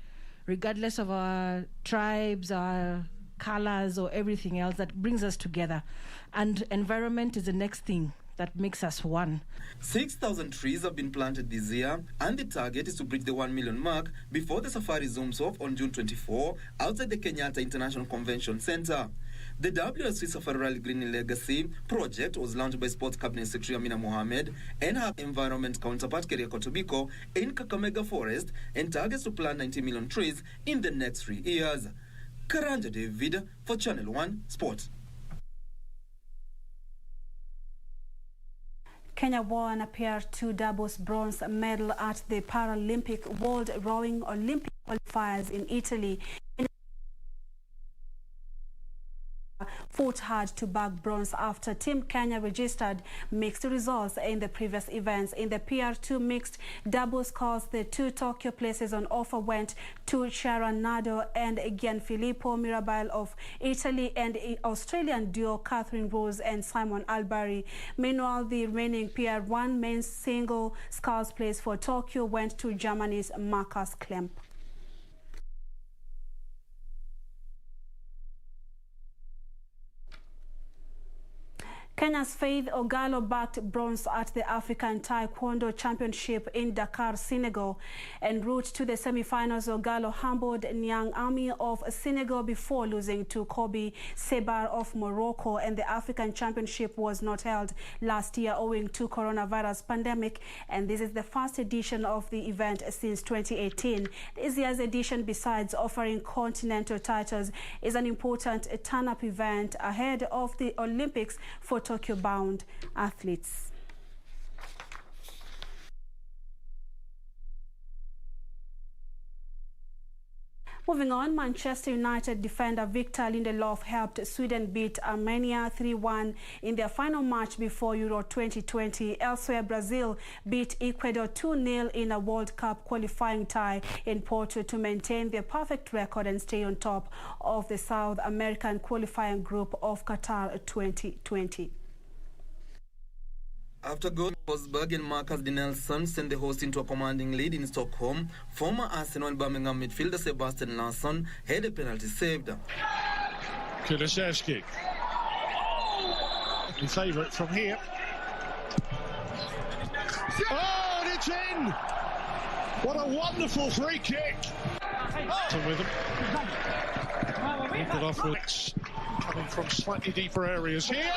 [SPEAKER 22] regardless of our tribes, our colors, or everything else that brings us together. And environment is the next thing that makes us one.
[SPEAKER 19] 6,000 trees have been planted this year, and the target is to break the 1 million mark before the safari zooms off on June 24 outside the Kenyatta International Convention Center. The WRC Safari Rally Greening Legacy project was launched by Sports Cabinet Secretary Amina Mohamed and her environment counterpart Keriako Tobiko in Kakamega Forest, and targets to plant 90 million trees in the next 3 years. Karanja David for Channel 1 Sport.
[SPEAKER 1] Kenya won a pair 2 doubles bronze medal at the Paralympic World Rowing Olympic qualifiers in Italy. Fought hard to bag bronze after Team Kenya registered mixed results in the previous events. In the PR2 mixed doubles course, the 2 Tokyo places on offer went to Sharon Nado and Gianfilippo Mirabile of Italy and Australian duo Catherine Rose and Simon Albury. Meanwhile, the remaining PR1 men's single sculls place for Tokyo went to Germany's Marcus Klemp. Kenya's Faith Ogalo backed bronze at the African Taekwondo Championship in Dakar, Senegal. En route to the semi-finals, Ogalo humbled Niang Army of Senegal before losing to Kobe Sebar of Morocco, and the African Championship was not held last year owing to coronavirus pandemic, and this is the first edition of the event since 2018. This year's edition, besides offering continental titles, is an important turn-up event ahead of the Olympics for Tokyo-bound athletes. Moving on, Manchester United defender Victor Lindelof helped Sweden beat Armenia 3-1 in their final match before Euro 2020. Elsewhere, Brazil beat Ecuador 2-0 in a World Cup qualifying tie in Porto to maintain their perfect record and stay on top of the South American qualifying group of Qatar 2020.
[SPEAKER 19] After going to Forsberg and Marcus Dinelson sent the host into a commanding lead in Stockholm, former Arsenal and Birmingham midfielder Sebastian Larsson had a penalty saved.
[SPEAKER 4] Kulusevski in favourite from here. Oh, and it's in! What a wonderful free kick! With him. Keep it off with coming from slightly deeper areas here!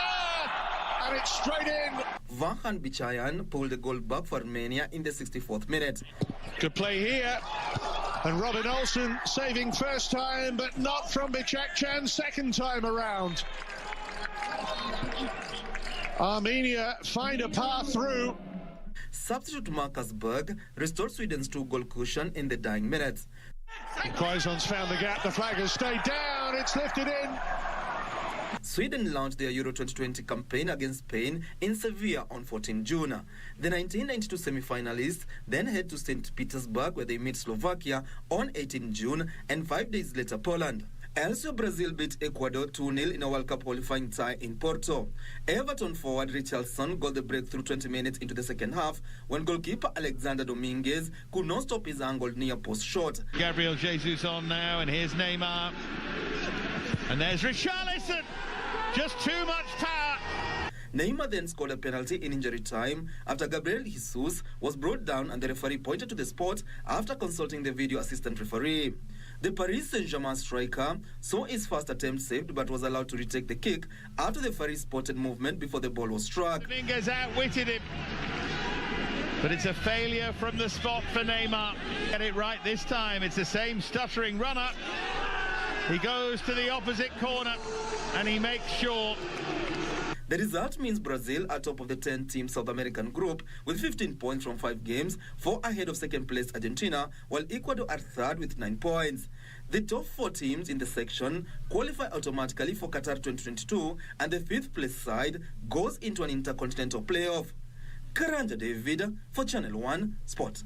[SPEAKER 4] And it's straight in.
[SPEAKER 19] Vahan Bichayan pulled the goal back for Armenia in the 64th minute.
[SPEAKER 4] Good play here. And Robin Olsen saving first time, but not from Bichakchan second time around. Armenia find a path through.
[SPEAKER 19] Substitute Marcus Berg restored Sweden's 2-goal cushion in the dying minutes.
[SPEAKER 4] Quaison's found the gap. The flag has stayed down. It's lifted in.
[SPEAKER 19] Sweden launched their Euro 2020 campaign against Spain in Sevilla on 14 June. The 1992 semi-finalists then head to St. Petersburg, where they meet Slovakia on 18 June and 5 days later Poland. Also, Brazil beat Ecuador 2-0 in a World Cup qualifying tie in Porto. Everton forward Richarlison got the breakthrough 20 minutes into the second half when goalkeeper Alexander Dominguez could not stop his angled near post shot.
[SPEAKER 6] Gabriel Jesus on now, and here's Neymar. And there's Richarlison. Just too much power.
[SPEAKER 19] Neymar then scored a penalty in injury time after Gabriel Jesus was brought down and the referee pointed to the spot after consulting the video assistant referee. The Paris Saint-Germain striker saw his first attempt saved but was allowed to retake the kick after the referee spotted movement before the ball was struck.
[SPEAKER 6] Dominguez outwitted him. But it's a failure from the spot for Neymar. Get it right this time. It's the same stuttering runner. He goes to the opposite corner and he makes sure.
[SPEAKER 19] The result means Brazil are top of the 10-team South American group with 15 points from 5 games, 4 ahead of second-place Argentina, while Ecuador are third with 9 points. The top 4 teams in the section qualify automatically for Qatar 2022, and the 5th-place side goes into an intercontinental playoff. Karanja David for Channel 1 Sport.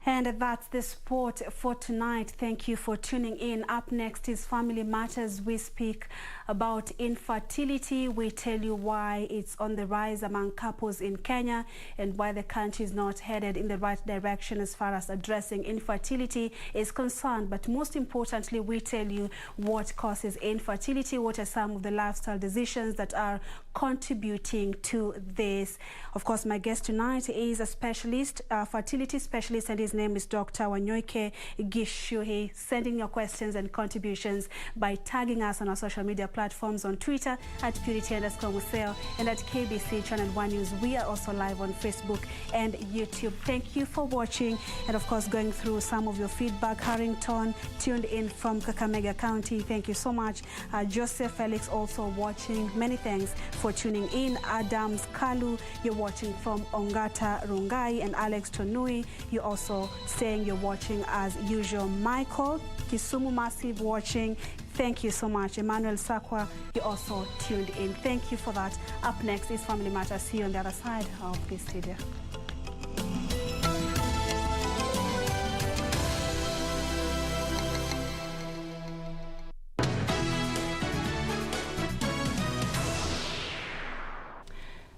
[SPEAKER 1] And that's the sport for tonight. Thank you for tuning in. Up next is Family Matters. We speak about infertility. We tell you why it's on the rise among couples in Kenya and why the country is not headed in the right direction as far as addressing infertility is concerned. But most importantly, we tell you what causes infertility, what are some of the lifestyle decisions that are contributing to this. Of course, my guest tonight is a specialist, a fertility specialist, and his name is Dr. Wanyoike Gishui. Sending your questions and contributions by tagging us on our social media platforms on Twitter at Purity_Museo and at KBC Channel 1 News. We are also live on Facebook and YouTube. Thank you for watching and of course going through some of your feedback. Harrington tuned in from Kakamega County. Thank you so much. Joseph Felix also watching. Many thanks for tuning in. Adams Kalu, you're watching from Ongata Rungai, and Alex Tonui, you're also saying you're watching as usual. Michael Kisumu Massive watching. Thank you so much. Emmanuel Sakwa, you also tuned in. Thank you for that. Up next is Family Matters. See you on the other side of this studio.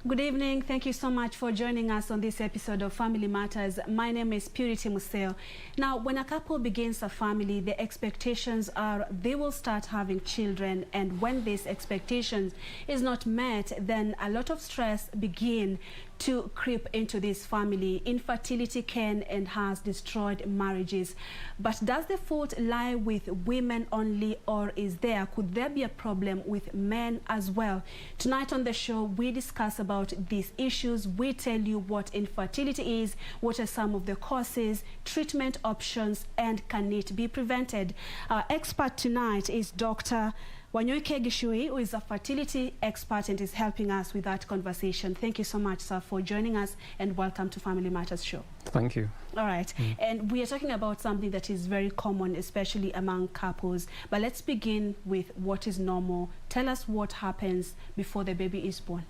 [SPEAKER 1] Good evening. Thank you so much for joining us on this episode of Family Matters. My name is Purity Museo. Now, when a couple begins a family, the expectations are they will start having children, and when these expectations is not met, then a lot of stress begin to creep into this family. Infertility can and has destroyed marriages. But does the fault lie with women only, or could there be a problem with men as well? Tonight on the show, we discuss about these issues. We tell you what infertility is, what are some of the causes, treatment options, and can it be prevented? Our expert tonight is Dr. Wanyoike Gishui, who is a fertility expert and is helping us with that conversation. Thank you so much, sir, for joining us, and welcome to Family Matters Show.
[SPEAKER 7] Thank you.
[SPEAKER 1] All right. And we are talking about something that is very common, especially among couples. But let's begin with what is normal. Tell us what happens before the baby is born.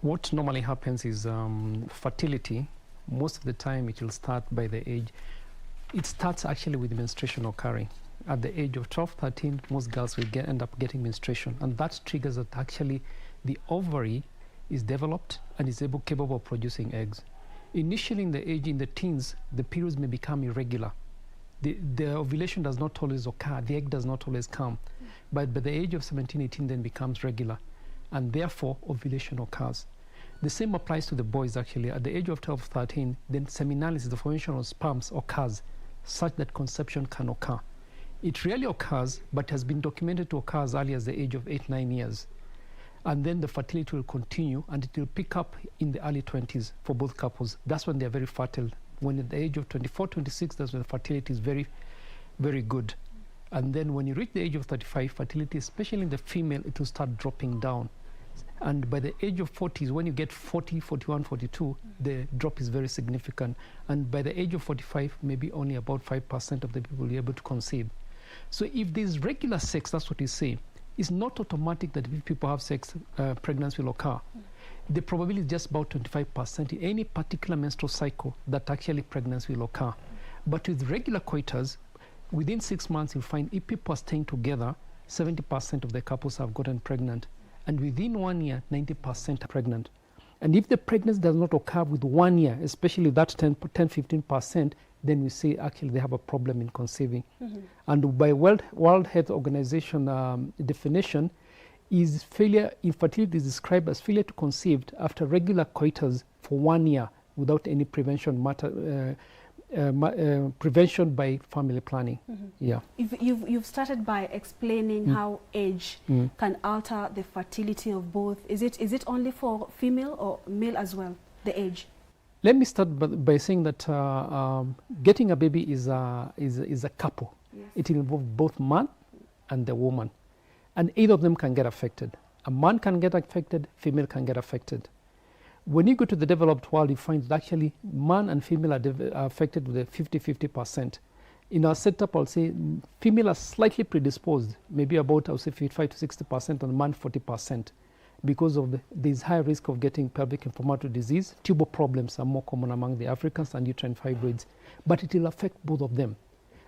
[SPEAKER 7] What normally happens is fertility. Most of the time it will start by the age. It starts actually with menstruation occurring. At the age of 12, 13, most girls will end up getting menstruation, and that triggers that actually the ovary is developed and is capable of producing eggs. Initially in the teens, the periods may become irregular. The ovulation does not always occur, the egg does not always come. But by the age of 17, 18 then becomes regular, and therefore ovulation occurs. The same applies to the boys actually. At the age of 12, 13, then seminalysis, the formation of sperms, occurs such that conception can occur. It rarely occurs, but has been documented to occur as early as the age of 8, 9 years. And then the fertility will continue, and it will pick up in the early 20s for both couples. That's when they're very fertile. When at the age of 24, 26, that's when the fertility is very, very good. And then when you reach the age of 35, fertility, especially in the female, it will start dropping down. And by the age of 40s, when you get 40, 41, 42, the drop is very significant. And by the age of 45, maybe only about 5% of the people will be able to conceive. So if there's regular sex, that's what you say, it's not automatic that if people have sex, pregnancy will occur. The probability is just about 25% in any particular menstrual cycle that actually pregnancy will occur. But with regular coitus, within 6 months, you'll find if people are staying together, 70% of the couples have gotten pregnant. And within 1 year, 90% are pregnant. And if the pregnancy does not occur with 1 year, especially that 10-15%, then we say actually they have a problem in conceiving. And by World Health Organization definition, infertility is described as failure to conceive after regular coitus for 1 year without any prevention by family planning. Yeah.
[SPEAKER 1] You've started by explaining how age can alter the fertility of both. Is it only for female or male as well, the age?
[SPEAKER 7] Let me start by saying that getting a baby is a couple. Yes. It will involve both man and the woman, and either of them can get affected. A man can get affected, female can get affected. When you go to the developed world, you find that actually man and female are affected with a 50-50%. In our setup, I'll say female are slightly predisposed, maybe about, I'll say 55 to 60%, and man 40%. because of there's high risk of getting pelvic inflammatory disease. Tubal problems are more common among the Africans, and uterine fibroids. But it will affect both of them.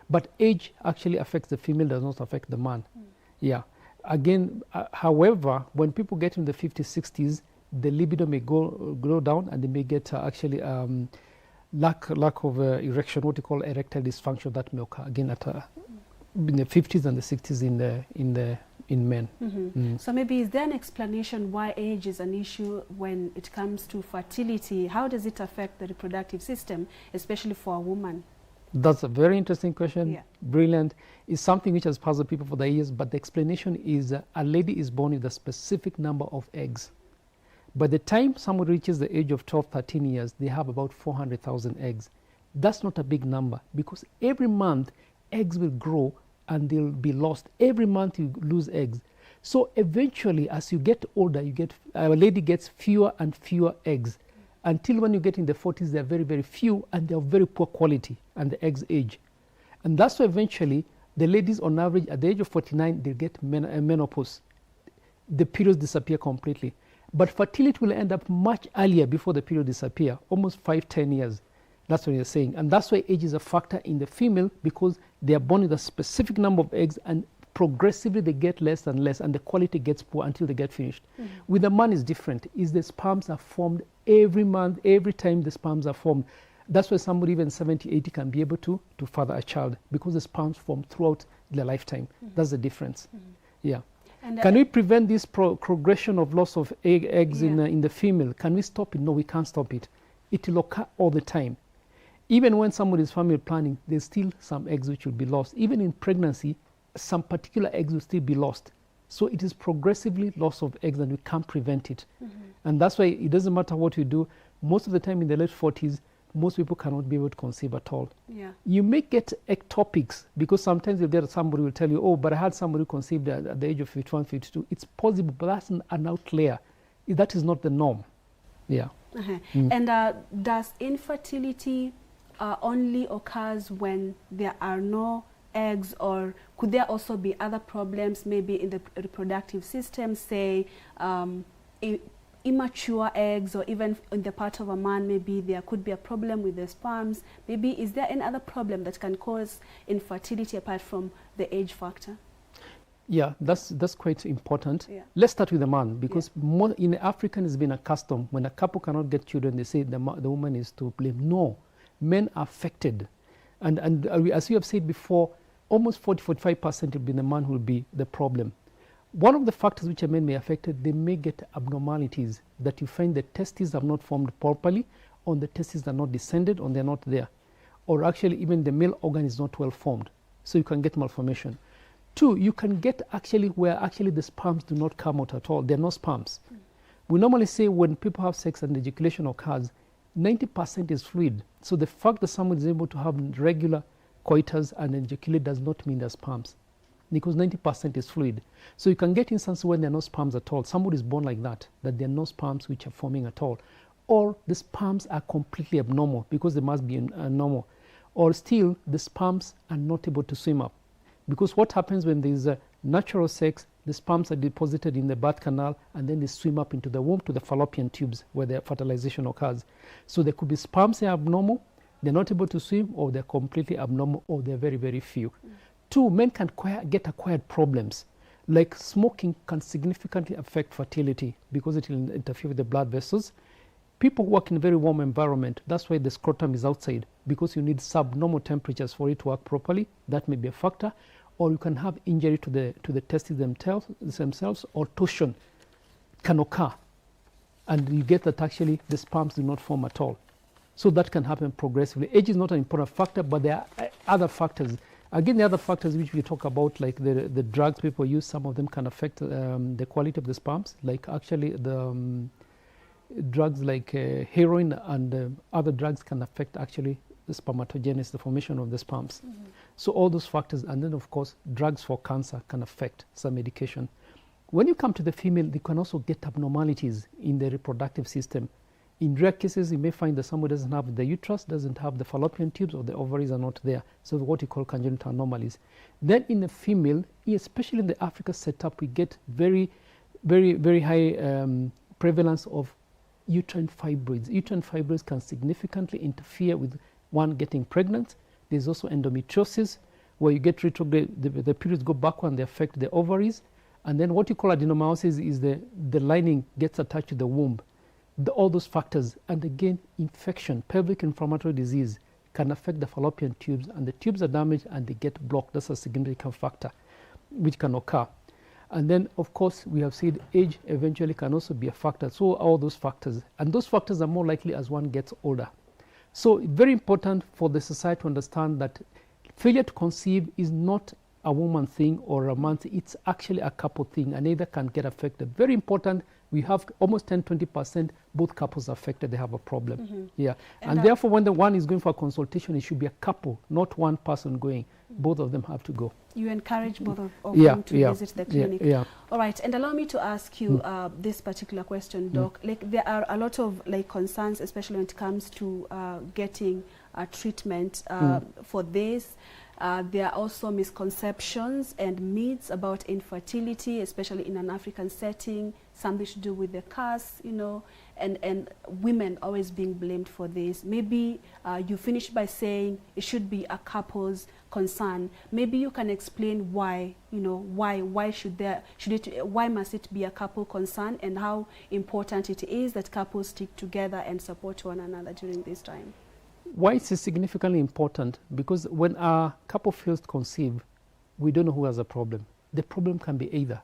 [SPEAKER 7] But age actually affects the female, does not affect the man. Yeah. Again, however, when people get in the 50s, 60s, the libido may go down, and they may get actually lack of erection, what you call erectile dysfunction, that may occur again at in the 50s and the 60s in men.
[SPEAKER 1] So maybe is there an explanation why age is an issue when it comes to fertility? How does it affect the reproductive system, especially for a woman?
[SPEAKER 7] That's a very interesting question.
[SPEAKER 1] Yeah.
[SPEAKER 7] Brilliant. It's something which has puzzled people for the years, but the explanation is a lady is born with a specific number of eggs. By the time someone reaches the age of 12, 13 years, they have about 400,000 eggs. That's not a big number, because every month eggs will grow and they'll be lost. Every month you lose eggs. So eventually, as you get older, a lady gets fewer and fewer eggs, until when you get in the 40s, they're very, very few, and they're very poor quality, and the eggs age. And that's why eventually the ladies on average at the age of 49, they get menopause. The periods disappear completely. But fertility will end up much earlier before the period disappear, almost 5-10 years. That's what you're saying. And that's why age is a factor in the female, because they are born with a specific number of eggs, and progressively they get less and less, and the quality gets poor until they get finished. With the man, it's different. The sperms are formed every month, every time the sperms are formed. That's why somebody even 70, 80 can be able to father a child, because the sperms form throughout their lifetime. That's the difference. Yeah. And can we prevent this progression of loss of eggs in the female? Can we stop it? No, we can't stop it. It will occur all the time. Even when somebody is family planning, there's still some eggs which will be lost. Even in pregnancy, some particular eggs will still be lost. So it is progressively loss of eggs, and we can't prevent it. And that's why it doesn't matter what you do. Most of the time in the late 40s, most people cannot be able to conceive at all. You may get ectopics, because sometimes you'll get somebody will tell you, oh, but I had somebody who conceived at the age of 51, 52. It's possible, but that's an outlier. That is not the norm. Yeah.
[SPEAKER 1] And does infertility only occurs when there are no eggs, or could there also be other problems maybe in the reproductive system, say immature eggs, or even in the part of a man, maybe there could be a problem with the sperms? Maybe is there any other problem that can cause infertility apart from the age factor?
[SPEAKER 7] Yeah, that's quite important. Let's start with the man, because in African it's been accustomed, when a couple cannot get children, they say the woman is to blame. No, men are affected. And as you have said before, almost 40-45% will be the man who will be the problem. One of the factors which a man may affect it, they may get abnormalities, that you find the testes have not formed properly, or the testes are not descended, or they're not there. Or actually even the male organ is not well formed. So you can get malformation. 2, you can get actually where actually the sperms do not come out at all. There are no sperms. We normally say when people have sex and ejaculation occurs, 90% is fluid. So the fact that someone is able to have regular coitus and ejaculate does not mean there's sperms, because 90% is fluid. So you can get instances when there are no sperms at all. Somebody is born like that there are no sperms which are forming at all. Or the sperms are completely abnormal, because they must be normal. Or still, the sperms are not able to swim up. Because what happens when there is a natural sex, the sperms are deposited in the birth canal, and then they swim up into the womb to the fallopian tubes where the fertilization occurs. So there could be sperms that are abnormal, they're not able to swim, or they're completely abnormal, or they're very, very few. 2, men can get acquired problems. Like smoking can significantly affect fertility, because it will interfere with the blood vessels. People work in a very warm environment. That's why the scrotum is outside, because you need subnormal temperatures for it to work properly. That may be a factor. Or you can have injury to the testes themselves, or torsion can occur. And you get that actually the sperms do not form at all. So that can happen progressively. Age is not an important factor, but there are other factors. Again, the other factors which we talk about, like the drugs people use, some of them can affect the quality of the sperms. Like actually the drugs like heroin and other drugs can affect actually the spermatogenesis, the formation of the sperms. So all those factors, and then of course drugs for cancer can affect some medication. When you come to the female, they can also get abnormalities in the reproductive system. In rare cases, you may find that somebody doesn't have the uterus, doesn't have the fallopian tubes, or the ovaries are not there. So what you call congenital anomalies. Then in the female, especially in the Africa setup, we get very very high prevalence of uterine fibroids. Uterine fibroids can significantly interfere with one getting pregnant. There's also endometriosis, where you get retrograde, the periods go backward and they affect the ovaries. And then what you call adenomyosis is the lining gets attached to the womb. All those factors, and again, infection, pelvic inflammatory disease can affect the fallopian tubes, and the tubes are damaged and they get blocked. That's a significant factor which can occur. And then, of course, we have said age eventually can also be a factor. So all those factors, and those factors are more likely as one gets older. So very important for the society to understand that failure to conceive is not a woman thing or a man thing. It's actually a couple thing, and either can get affected. Very important. We have almost 10-20% both couples affected. They have a problem. Yeah, and therefore, when the one is going for a consultation, it should be a couple, not one person going. Both of them have to go.
[SPEAKER 1] You encourage both of them to visit the clinic. All right, and allow me to ask you this particular question, Doc. Like, there are a lot of concerns, especially when it comes to getting a treatment for this. There are also misconceptions and myths about infertility, especially in an African setting, something to do with the curse, and women always being blamed for this. Maybe you finish by saying it should be a couple's concern. Maybe you can explain why, why must it be a couple concern, and how important it is that couples stick together and support one another during this time.
[SPEAKER 7] Why it's significantly important? Because when a couple fails to conceive, we don't know who has a problem. The problem can be either.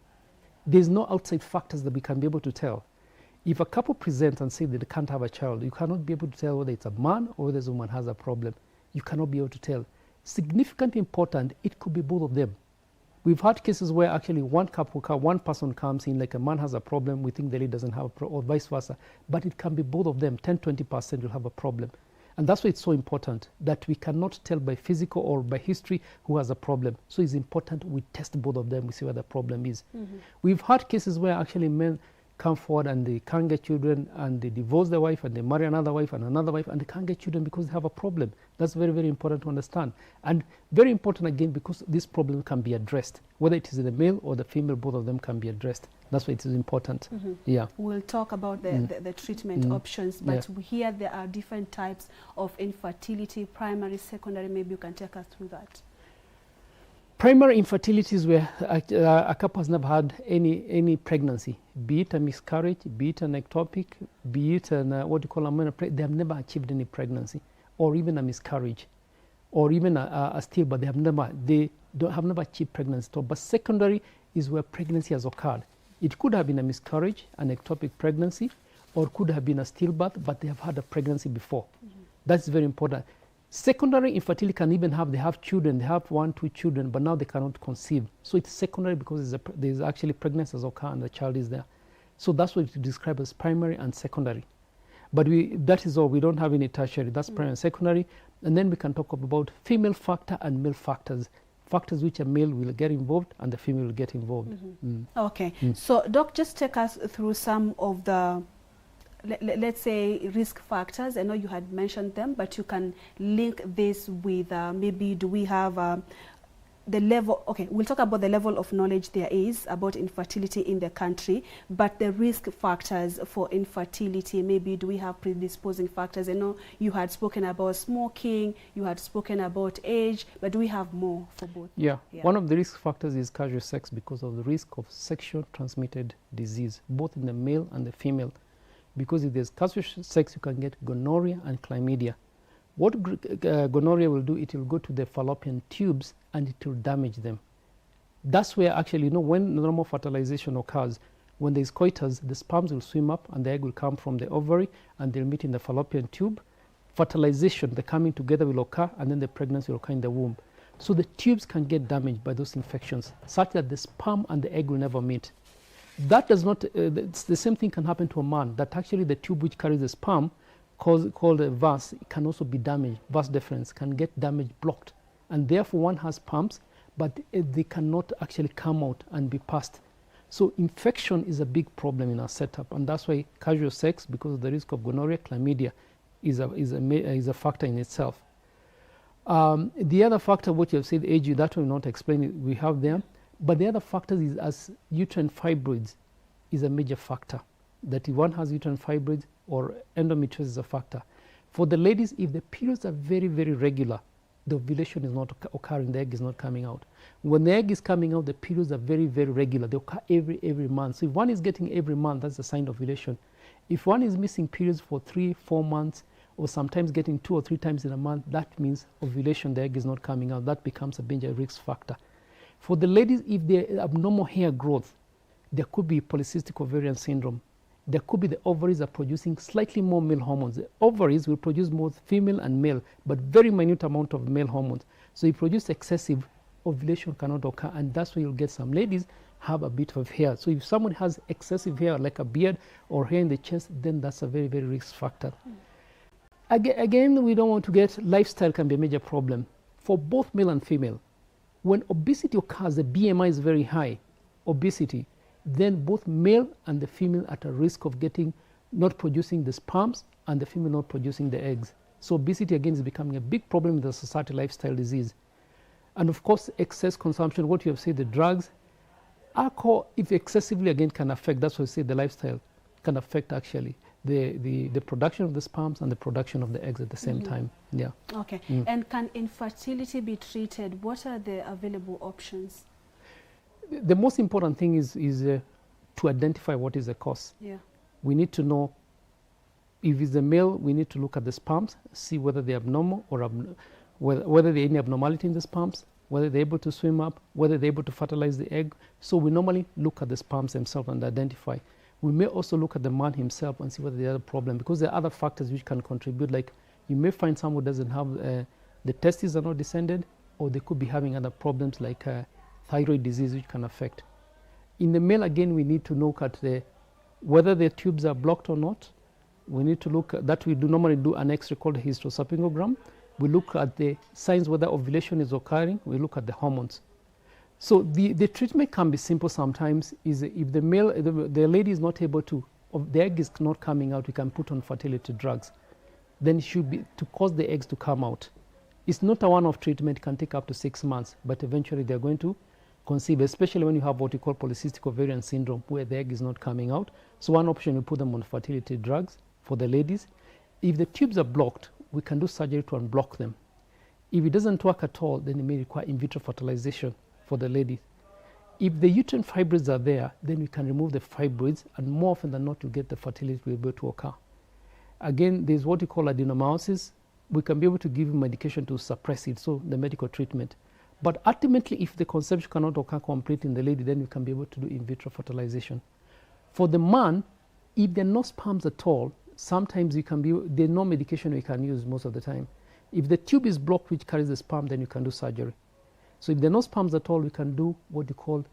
[SPEAKER 7] There's no outside factors that we can be able to tell. If a couple presents and say that they can't have a child, you cannot be able to tell whether it's a man or whether the woman has a problem. You cannot be able to tell. Significantly important, it could be both of them. We've had cases where actually one person comes in, like a man has a problem, we think the lady doesn't have a problem, or vice versa. But it can be both of them. 10-20% will have a problem. And that's why it's so important that we cannot tell by physical or by history who has a problem. So it's important we test both of them, we see where the problem is. We've had cases where actually men come forward and they can't get children, and they divorce their wife and they marry another wife, and they can't get children because they have a problem. That's very, very important to understand. And very important again, because this problem can be addressed. Whether it is the male or the female, both of them can be addressed. That's why it is important. Yeah.
[SPEAKER 1] We'll talk about the treatment options, but here there are different types of infertility, primary, secondary. Maybe you can take us through that.
[SPEAKER 7] Primary infertility is where a couple has never had any pregnancy, be it a miscarriage, be it an ectopic, be it an what you call a menopause. They have never achieved any pregnancy, or even a miscarriage, or even a stillbirth. They have never achieved pregnancy at all. But secondary is where pregnancy has occurred. It could have been a miscarriage, an ectopic pregnancy, or could have been a stillbirth, but they have had a pregnancy before. That's very important. Secondary infertility can even they have children, they have 1-2 children, but now they cannot conceive. So it's secondary because there's actually pregnancy has occurred and the child is there. So that's what we describe as primary and secondary. But that is all. We don't have any tertiary. That's primary and secondary. And then we can talk about female factor and male factors. Factors which a male will get involved and the female will get involved.
[SPEAKER 1] Okay. So, Doc, just take us through some of the, let's say, risk factors. I know you had mentioned them, but you can link this with maybe do we have the level, okay, we'll talk about the level of knowledge there is about infertility in the country, but the risk factors for infertility, maybe do we have predisposing factors? I know you had spoken about smoking, you had spoken about age, but do we have more for both?
[SPEAKER 7] Yeah. One of the risk factors is casual sex because of the risk of sexual transmitted disease, both in the male and the female. Because if there's casual sex, you can get gonorrhea and chlamydia. What gonorrhea will do, it will go to the fallopian tubes and it will damage them. That's where actually, when normal fertilization occurs, when there's coitus, the sperms will swim up and the egg will come from the ovary and they'll meet in the fallopian tube. Fertilization, the coming together will occur, and then the pregnancy will occur in the womb. So the tubes can get damaged by those infections, such that the sperm and the egg will never meet. That does not, it's the same thing can happen to a man, that actually the tube which carries the sperm, called a vas, can also be damaged. Vas deferens can get damaged, blocked. And therefore one has pumps, but they cannot actually come out and be passed. So infection is a big problem in our setup, and that's why casual sex, because of the risk of gonorrhea, chlamydia, is a factor in itself. The other factor, what you have said, age, that will not explain it, we have there. But the other factor is as uterine fibroids. is a major factor. That if one has uterine fibroids or endometriosis is a factor. For the ladies, if the periods are very, very regular, the ovulation is not occurring, the egg is not coming out. When the egg is coming out, the periods are very, very regular. They occur every month. So if one is getting every month, that's a sign of ovulation. If one is missing periods for 3-4 months, or sometimes getting 2 or 3 times in a month, that means ovulation, the egg is not coming out. That becomes a major risk factor. For the ladies, if there is abnormal hair growth, there could be polycystic ovarian syndrome. There could be the ovaries are producing slightly more male hormones. The ovaries will produce both female and male, but very minute amount of male hormones. So if you produce excessive, ovulation cannot occur, and that's why you'll get some ladies have a bit of hair. So if someone has excessive hair, like a beard or hair in the chest, then that's a very, very risk factor. Again, we don't want to get, lifestyle can be a major problem for both male and female. When obesity occurs, the BMI is very high, obesity, then both male and the female are at a risk of getting, not producing the sperms and the female not producing the eggs. So obesity again is becoming a big problem in the society, lifestyle disease. And of course, excess consumption, what you have said, the drugs, alcohol, if excessively again can affect, that's what I say, the lifestyle can affect actually the production of the sperms and the production of the eggs at the same time. Yeah.
[SPEAKER 1] Okay. And can infertility be treated? What are the available options?
[SPEAKER 7] The most important thing is to identify what is the cause.
[SPEAKER 1] Yeah.
[SPEAKER 7] We need to know if it's a male, we need to look at the sperms, see whether they're abnormal or whether there are any abnormality in the sperms, whether they're able to swim up, whether they're able to fertilize the egg. So we normally look at the sperms themselves and identify. We may also look at the man himself and see whether there are a problem, because there are other factors which can contribute, like you may find someone who doesn't have, the testes are not descended, or they could be having other problems like thyroid disease which can affect. In the male, again, we need to look at whether the tubes are blocked or not. We need to look at that. We normally do an X-ray called a hysterosalpingogram. We look at the signs whether ovulation is occurring. We look at the hormones. So the treatment can be simple sometimes. Is if the male, the lady is not able to, the egg is not coming out, we can put on fertility drugs. Then it should be to cause the eggs to come out. It's not a one-off treatment. It can take up to 6 months, but eventually they're going to conceive, especially when you have what you call polycystic ovarian syndrome, where the egg is not coming out. So one option, we put them on fertility drugs for the ladies. If the tubes are blocked, we can do surgery to unblock them. If it doesn't work at all, then it may require in vitro fertilization for the ladies. If the uterine fibroids are there, then we can remove the fibroids, and more often than not, you get the fertility will be able to occur. Again, there's what you call adenomyosis. We can be able to give medication to suppress it, so the medical treatment. But ultimately, if the conception cannot occur completely in the lady, then we can be able to do in vitro fertilization. For the man, if there are no sperms at all, sometimes you can be, there's no medication we can use most of the time. If the tube is blocked which carries the sperm, then you can do surgery. So if there are no sperms at all, we can do what you call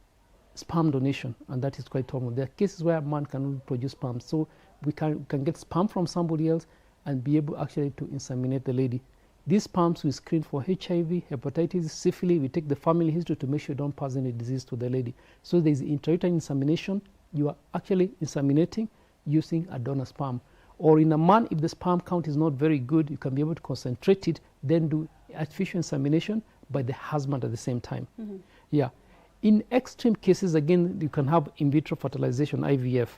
[SPEAKER 7] sperm donation, and that is quite common. There are cases where a man can produce sperm, so we can get sperm from somebody else and be able actually to inseminate the lady. These sperms we screen for HIV, hepatitis, syphilis. We take the family history to make sure you don't pass any disease to the lady. So there is intrauterine insemination. You are actually inseminating using a donor sperm. Or in a man, if the sperm count is not very good, you can be able to concentrate it, then do artificial insemination by the husband at the same time. Yeah. In extreme cases, again, you can have in vitro fertilization, IVF,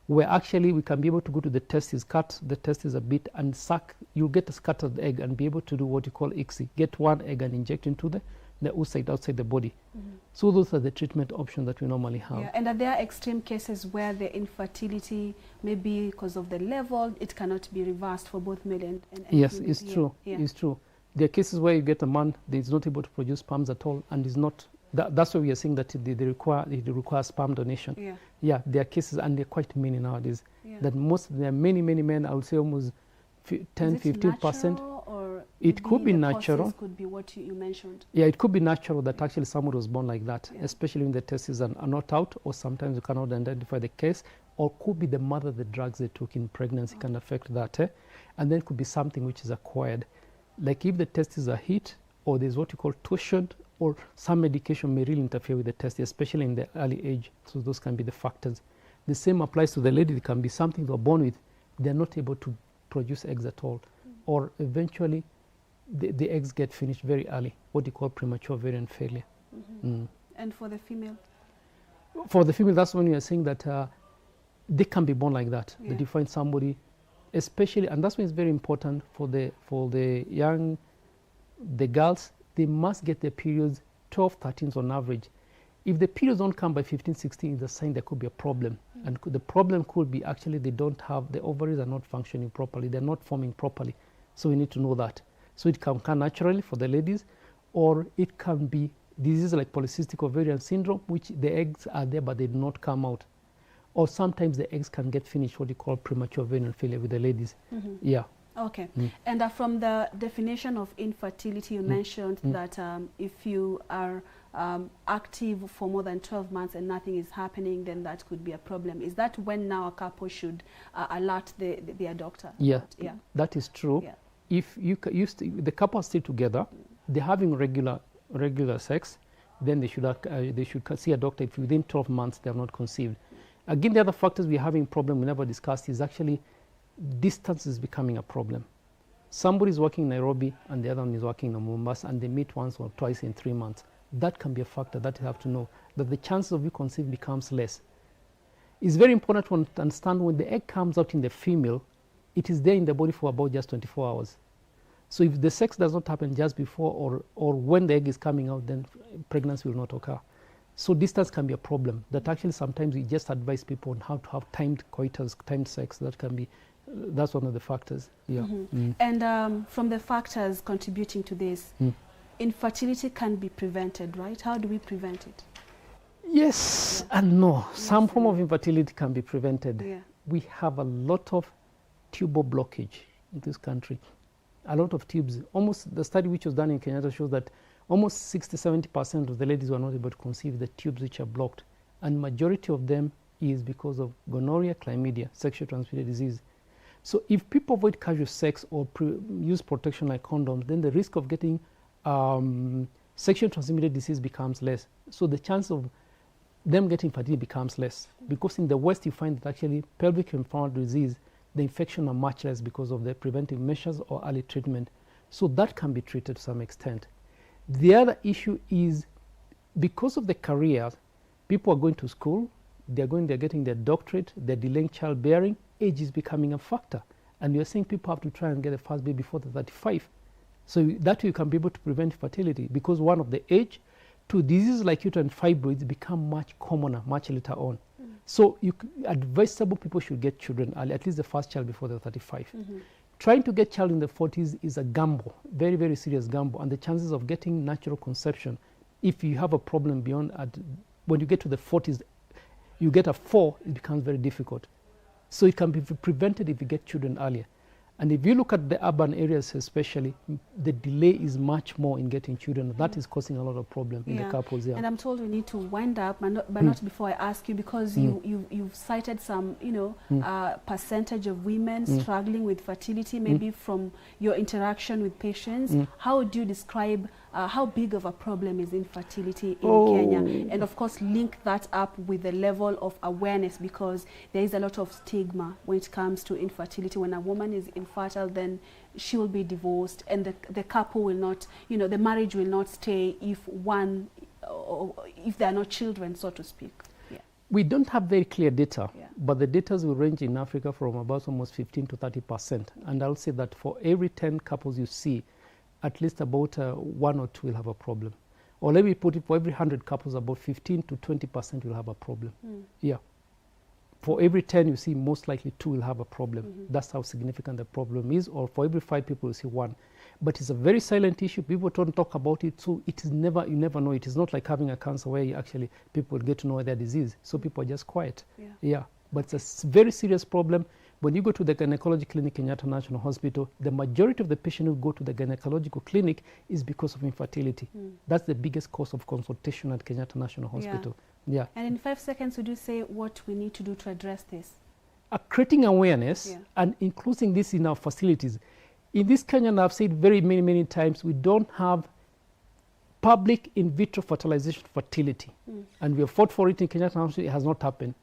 [SPEAKER 7] where actually we can be able to go to the testes, cut the testes a bit and suck, you get a scattered egg and be able to do what you call ICSI, get one egg and inject into the oocyte outside the body. So those are the treatment options that we normally have.
[SPEAKER 1] Yeah. And are there extreme cases where the infertility, maybe because of the level, it cannot be reversed for both male and
[SPEAKER 7] yes,
[SPEAKER 1] female?
[SPEAKER 7] it's true. Yeah. It's true. There are cases where you get a man that is not able to produce sperms at all, and is not. That's why we are saying that they require sperm donation.
[SPEAKER 1] Yeah.
[SPEAKER 7] Yeah, there are cases, and there are quite many nowadays. Yeah. That there are many men. I would say almost 10-15%.
[SPEAKER 1] Or
[SPEAKER 7] it could be natural.
[SPEAKER 1] Could be what you mentioned.
[SPEAKER 7] Yeah, it could be natural that actually someone was born like that, especially when the testes are not out, or sometimes you cannot identify the case, or could be the mother, the drugs they took in pregnancy can affect that. And then it could be something which is acquired. Like if the testes are hit, or there's what you call torsion, or some medication may really interfere with the testes, especially in the early age. So those can be the factors. The same applies to the lady. It can be something they're born with. They're not able to produce eggs at all. Or eventually the eggs get finished very early, what you call premature ovarian failure.
[SPEAKER 1] And for the female?
[SPEAKER 7] For the female, that's when we are saying that they can be born like that.
[SPEAKER 1] Yeah.
[SPEAKER 7] That you find somebody, especially, and that's why it's very important for the young, the girls, they must get their periods 12, 13 on average. If the periods don't come by 15, 16, it's a sign there could be a problem. And the problem could be actually they don't have, the ovaries are not functioning properly, they're not forming properly. So we need to know that. So it can come naturally for the ladies, or it can be diseases like polycystic ovarian syndrome, which the eggs are there but they do not come out. Or sometimes the eggs can get finished, what you call premature ovarian failure with the ladies. Yeah.
[SPEAKER 1] Okay. And from the definition of infertility, you mentioned that if you are active for more than 12 months and nothing is happening, then that could be a problem. Is that when now a couple should alert their doctor?
[SPEAKER 7] Yeah,
[SPEAKER 1] yeah,
[SPEAKER 7] that is true.
[SPEAKER 1] Yeah.
[SPEAKER 7] If the couple stay together, they're having regular sex, then they should see a doctor if within 12 months they have not conceived. Again, the other factors we're having problem we never discussed is actually distance is becoming a problem. Somebody is working in Nairobi and the other one is working in Mombasa, and they meet once or twice in 3 months. That can be a factor that you have to know, that the chances of you conceiving becomes less. It's very important to understand when the egg comes out in the female, it is there in the body for about just 24 hours. So if the sex does not happen just before or when the egg is coming out, then pregnancy will not occur. So distance can be a problem. That actually sometimes we just advise people on how to have timed coitus, timed sex. That can be, that's one of the factors. Yeah.
[SPEAKER 1] And from the factors contributing to this, infertility can be prevented, right? How do we prevent it?
[SPEAKER 7] Yes and no. Some form of infertility can be prevented.
[SPEAKER 1] Yeah.
[SPEAKER 7] We have a lot of tubal blockage in this country. A lot of tubes. Almost the study which was done in Kenyatta shows that almost 60–70% of the ladies who are not able to conceive, the tubes which are blocked. And majority of them is because of gonorrhea, chlamydia, sexually transmitted disease. So if people avoid casual sex or use protection like condoms, then the risk of getting sexually transmitted disease becomes less. So the chance of them getting infertility becomes less. Because in the West, you find that actually pelvic inflammatory disease, the infection are much less because of the preventive measures or early treatment. So that can be treated to some extent. The other issue is because of the careers, people are going to school, they're getting their doctorate, they're delaying childbearing, age is becoming a factor. And you're saying people have to try and get a first baby before they're 35. So that way you can be able to prevent fertility because one of the age, two, diseases like uterine fibroids become much commoner much later on. So advisable people should get children early, at least the first child before they're 35. Trying to get child in the 40s is a gamble, very, very serious gamble. And the chances of getting natural conception, if you have a problem beyond, when you get to the 40s, you get a 4, it becomes very difficult. So it can be prevented if you get children earlier. And if you look at the urban areas especially, the delay is much more in getting children. That is causing a lot of problems in the couples. Yeah.
[SPEAKER 1] And I'm told we need to wind up, but not before I ask you, because you've cited some, percentage of women struggling with fertility, maybe from your interaction with patients. How would you describe how big of a problem is infertility in Kenya? And of course, link that up with the level of awareness, because there is a lot of stigma when it comes to infertility. When a woman is infertile, then she will be divorced, and the couple will not, the marriage will not stay if there are no children, so to speak. Yeah.
[SPEAKER 7] We don't have very clear data, but the data will range in Africa from about almost 15 to 30%. And I'll say that for every 10 couples you see, at least about 1 or 2 will have a problem. Or let me put it, for every 100 couples, about 15 to 20% will have a problem. Yeah. For every 10 you see, most likely 2 will have a problem. That's how significant the problem is. Or for every 5 people you see 1. But it's a very silent issue. People don't talk about it, so it is never, you never know. It is not like having a cancer where you actually people get to know their disease. So people are just quiet. Yeah. But it's a very serious problem. When you go to the gynecology clinic in Kenyatta National Hospital, the majority of the patients who go to the gynecological clinic is because of infertility. That's the biggest cause of consultation at Kenyatta National Hospital. Yeah.
[SPEAKER 1] And in 5 seconds, would you say what we need to do to address this?
[SPEAKER 7] Creating awareness and including this in our facilities. In this Kenya, and I've said very many times, we don't have public in vitro fertilization fertility. And we have fought for it in Kenyatta National Hospital. It has not happened.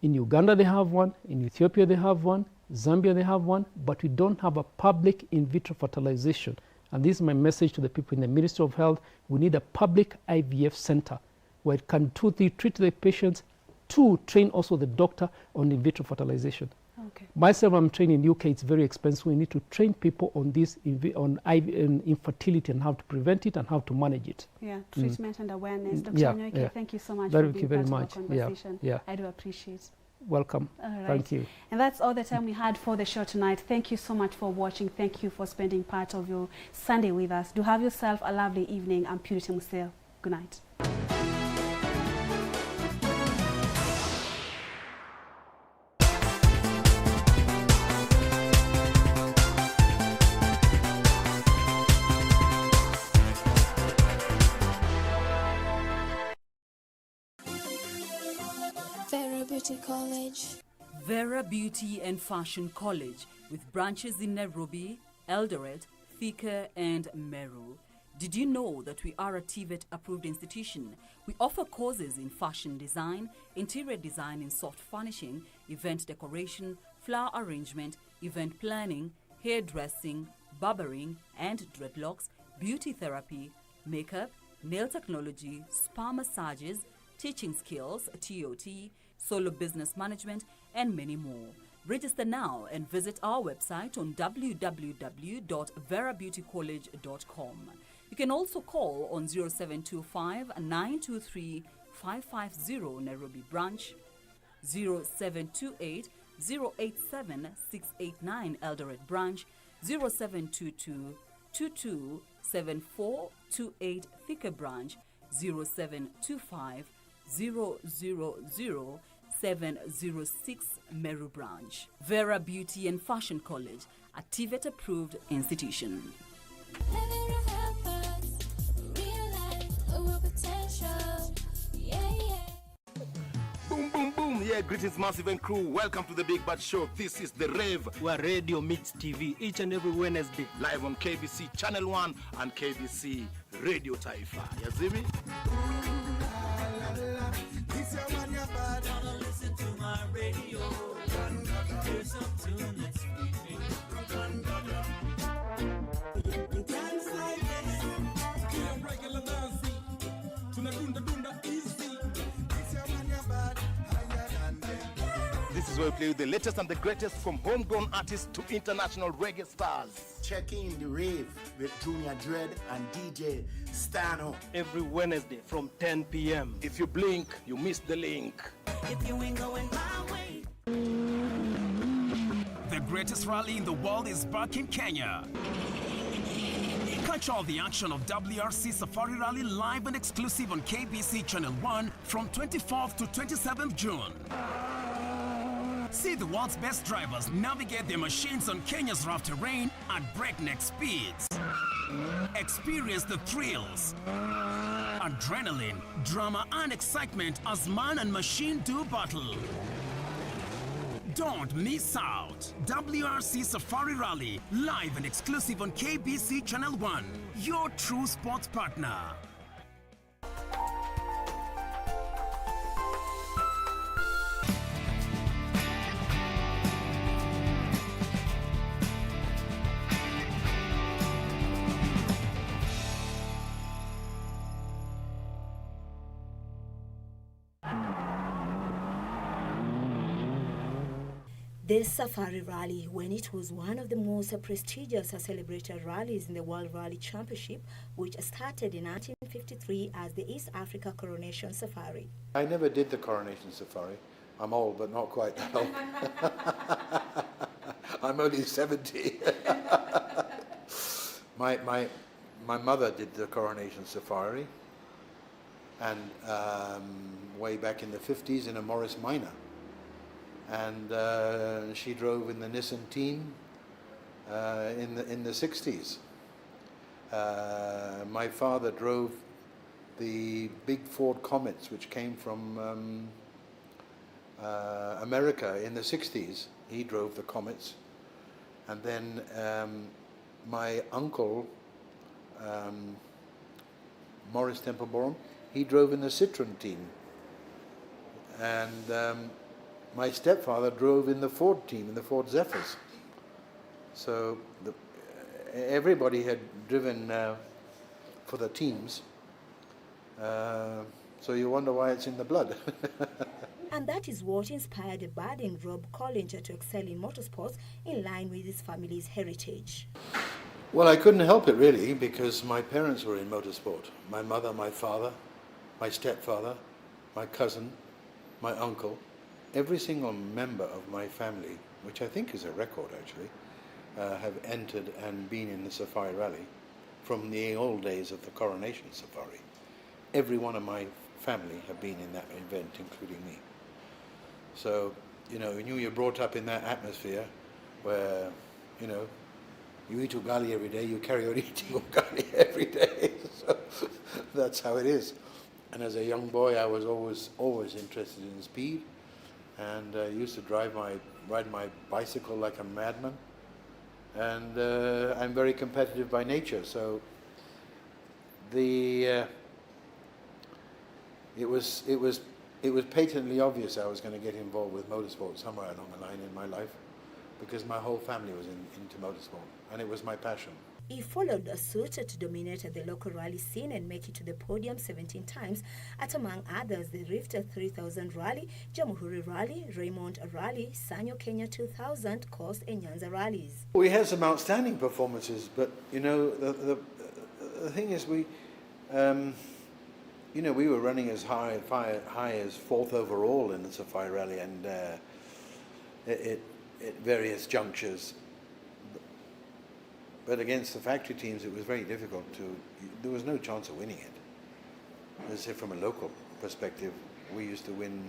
[SPEAKER 7] In Uganda they have one, in Ethiopia they have one, Zambia they have one, but we don't have a public in vitro fertilization. And this is my message to the people in the Ministry of Health. We need a public IVF center where it can treat the patients 2, train also the doctor on in vitro fertilization.
[SPEAKER 1] Okay.
[SPEAKER 7] Myself, I'm trained in UK. It's very expensive. We need to train people on this on infertility and how to prevent it and how to manage it.
[SPEAKER 1] Yeah, treatment and awareness. Dr.
[SPEAKER 7] Yeah,
[SPEAKER 1] Nyoike,
[SPEAKER 7] yeah.
[SPEAKER 1] thank you so much for being part of our
[SPEAKER 7] much.
[SPEAKER 1] conversation.
[SPEAKER 7] Yeah.
[SPEAKER 1] I do appreciate it.
[SPEAKER 7] Welcome.
[SPEAKER 1] All right.
[SPEAKER 7] Thank you.
[SPEAKER 1] And that's all the time we had for the show tonight. Thank you so much for watching. Thank you for spending part of your Sunday with us. Do have yourself a lovely evening. I'm Purity Museo. Good night.
[SPEAKER 9] Vera Beauty College.
[SPEAKER 10] Vera Beauty and Fashion College, with branches in Nairobi, Eldoret, Thika and Meru. Did you know that we are a TVET approved institution? We offer courses in fashion design, interior design and soft furnishing, event decoration, flower arrangement, event planning, hairdressing, barbering and dreadlocks, beauty therapy, makeup, nail technology, spa massages, teaching skills, TOT, solo business management, and many more. Register now and visit our website on www.verabeautycollege.com. You can also call on 0725 923 550 Nairobi branch, 0728 087 689 Eldoret branch, 0722 22 7428 Thika branch, 0725 000 706 Meru branch. Vera Beauty and Fashion College, a TVET approved institution.
[SPEAKER 20] Boom, boom, boom. Yeah, greetings, Massive and crew. Welcome to the Big Bad Show. This is The Rave,
[SPEAKER 23] where radio meets TV each and every Wednesday.
[SPEAKER 20] Live on KBC Channel 1 and KBC Radio Taifa. You see me?
[SPEAKER 24] Listen to my radio. Here's some tune that's sweet. Dance like this. Regular dancing. Tunadunda dunda easy.
[SPEAKER 20] This is where we play with the latest and the greatest, from homegrown artists to international reggae stars.
[SPEAKER 25] Check in The Rave with Junior Dread and DJ Stano.
[SPEAKER 23] Every Wednesday from 10 p.m.
[SPEAKER 20] If you blink, you miss the link.
[SPEAKER 24] If you ain't going my way.
[SPEAKER 2] The greatest rally in the world is back in Kenya. Catch all the action of WRC Safari Rally live and exclusive on KBC Channel 1 from 24th to 27th June. See the world's best drivers navigate their machines on Kenya's rough terrain at breakneck speeds. Experience the thrills, adrenaline, drama and excitement as man and machine do battle. Don't miss out. WRC Safari Rally, live and exclusive on KBC Channel 1, your true sports partner.
[SPEAKER 26] This Safari Rally, when it was one of the most prestigious celebrated rallies in the World Rally Championship, which started in 1953 as the East Africa Coronation Safari.
[SPEAKER 27] I never did the Coronation Safari. I'm old, but not quite that old. I'm only 70. My mother did the Coronation Safari, and way back in the 50s in a Morris Minor. And she drove in the Nissan team in the 60s. My father drove the big Ford Comets, which came from America in the 60s. He drove the Comets. And then my uncle, Morris Temple Borum, he drove in the Citroen team. And my stepfather drove in the Ford team, in the Ford Zephyrs. So everybody had driven for the teams. So you wonder why it's in the blood.
[SPEAKER 26] And that is what inspired the budding Rob Collinger to excel in motorsports in line with his family's heritage.
[SPEAKER 27] Well, I couldn't help it really, because my parents were in motorsport. My mother, my father, my stepfather, my cousin, my uncle, every single member of my family, which I think is a record actually, have entered and been in the Safari Rally from the old days of the Coronation Safari. Every one of my family have been in that event, including me. So, you know, when you're brought up in that atmosphere where, you know, you eat ugali every day, you carry on eating ugali every day. So that's how it is. And as a young boy, I was always interested in speed, and used to ride my bicycle like a madman. And I'm very competitive by nature, so it was patently obvious I was going to get involved with motorsport somewhere along the line in my life, because my whole family was into motorsport, and it was my passion.
[SPEAKER 26] He followed suit to dominate the local rally scene and make it to the podium 17 times at, among others, the Rift 3000 Rally, Jamhuri Rally, Raymond Rally, Sanyo Kenya 2000, Coast and Nyanza rallies.
[SPEAKER 27] We had some outstanding performances, but you know, the thing is, we were running as high as 4th overall in the Safari Rally, and at various junctures. But against the factory teams, it was very difficult there was no chance of winning it. As I say, from a local perspective, we used to win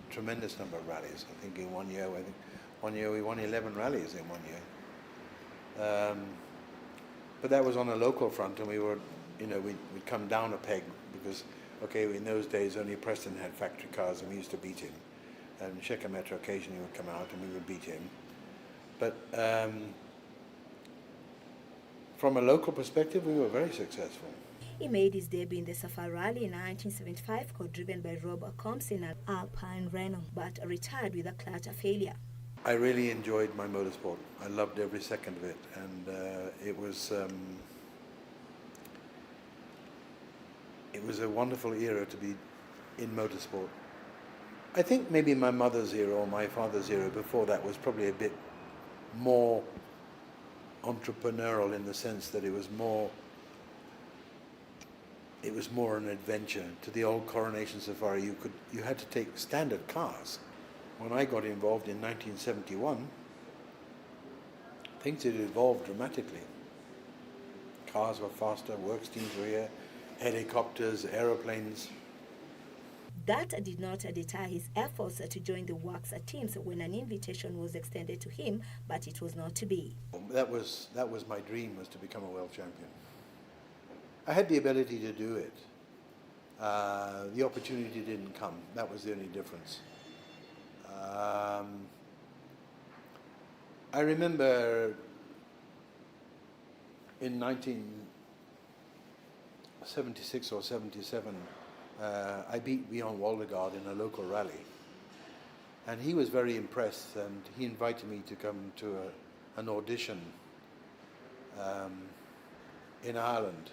[SPEAKER 27] a tremendous number of rallies. I think in one year we won 11 rallies in 1 year. But that was on a local front, and we were, you know, we'd come down a peg because, okay, in those days only Preston had factory cars, and we used to beat him. And Shekhar Metro occasionally would come out and we would beat him. But from a local perspective, we were very successful.
[SPEAKER 26] He made his debut in the Safari Rally in 1975, co-driven by Rob Combs in an Alpine Renault, but retired with a clutch failure.
[SPEAKER 27] I really enjoyed my motorsport. I loved every second of it, and it was a wonderful era to be in motorsport. I think maybe my mother's era or my father's era before that was probably a bit more entrepreneurial, in the sense that it was more an adventure. To the old Coronation Safari, you had to take standard cars. When I got involved in 1971, things had evolved dramatically. Cars were faster, work steams were here, helicopters, aeroplanes.
[SPEAKER 26] That did not deter his efforts to join the works teams when an invitation was extended to him, but it was not to be.
[SPEAKER 27] That was my dream, was to become a world champion. I had the ability to do it. The opportunity didn't come. That was the only difference. I remember in 1976 or 77, I beat Bjorn Waldegaard in a local rally, and he was very impressed, and he invited me to come to an audition in Ireland.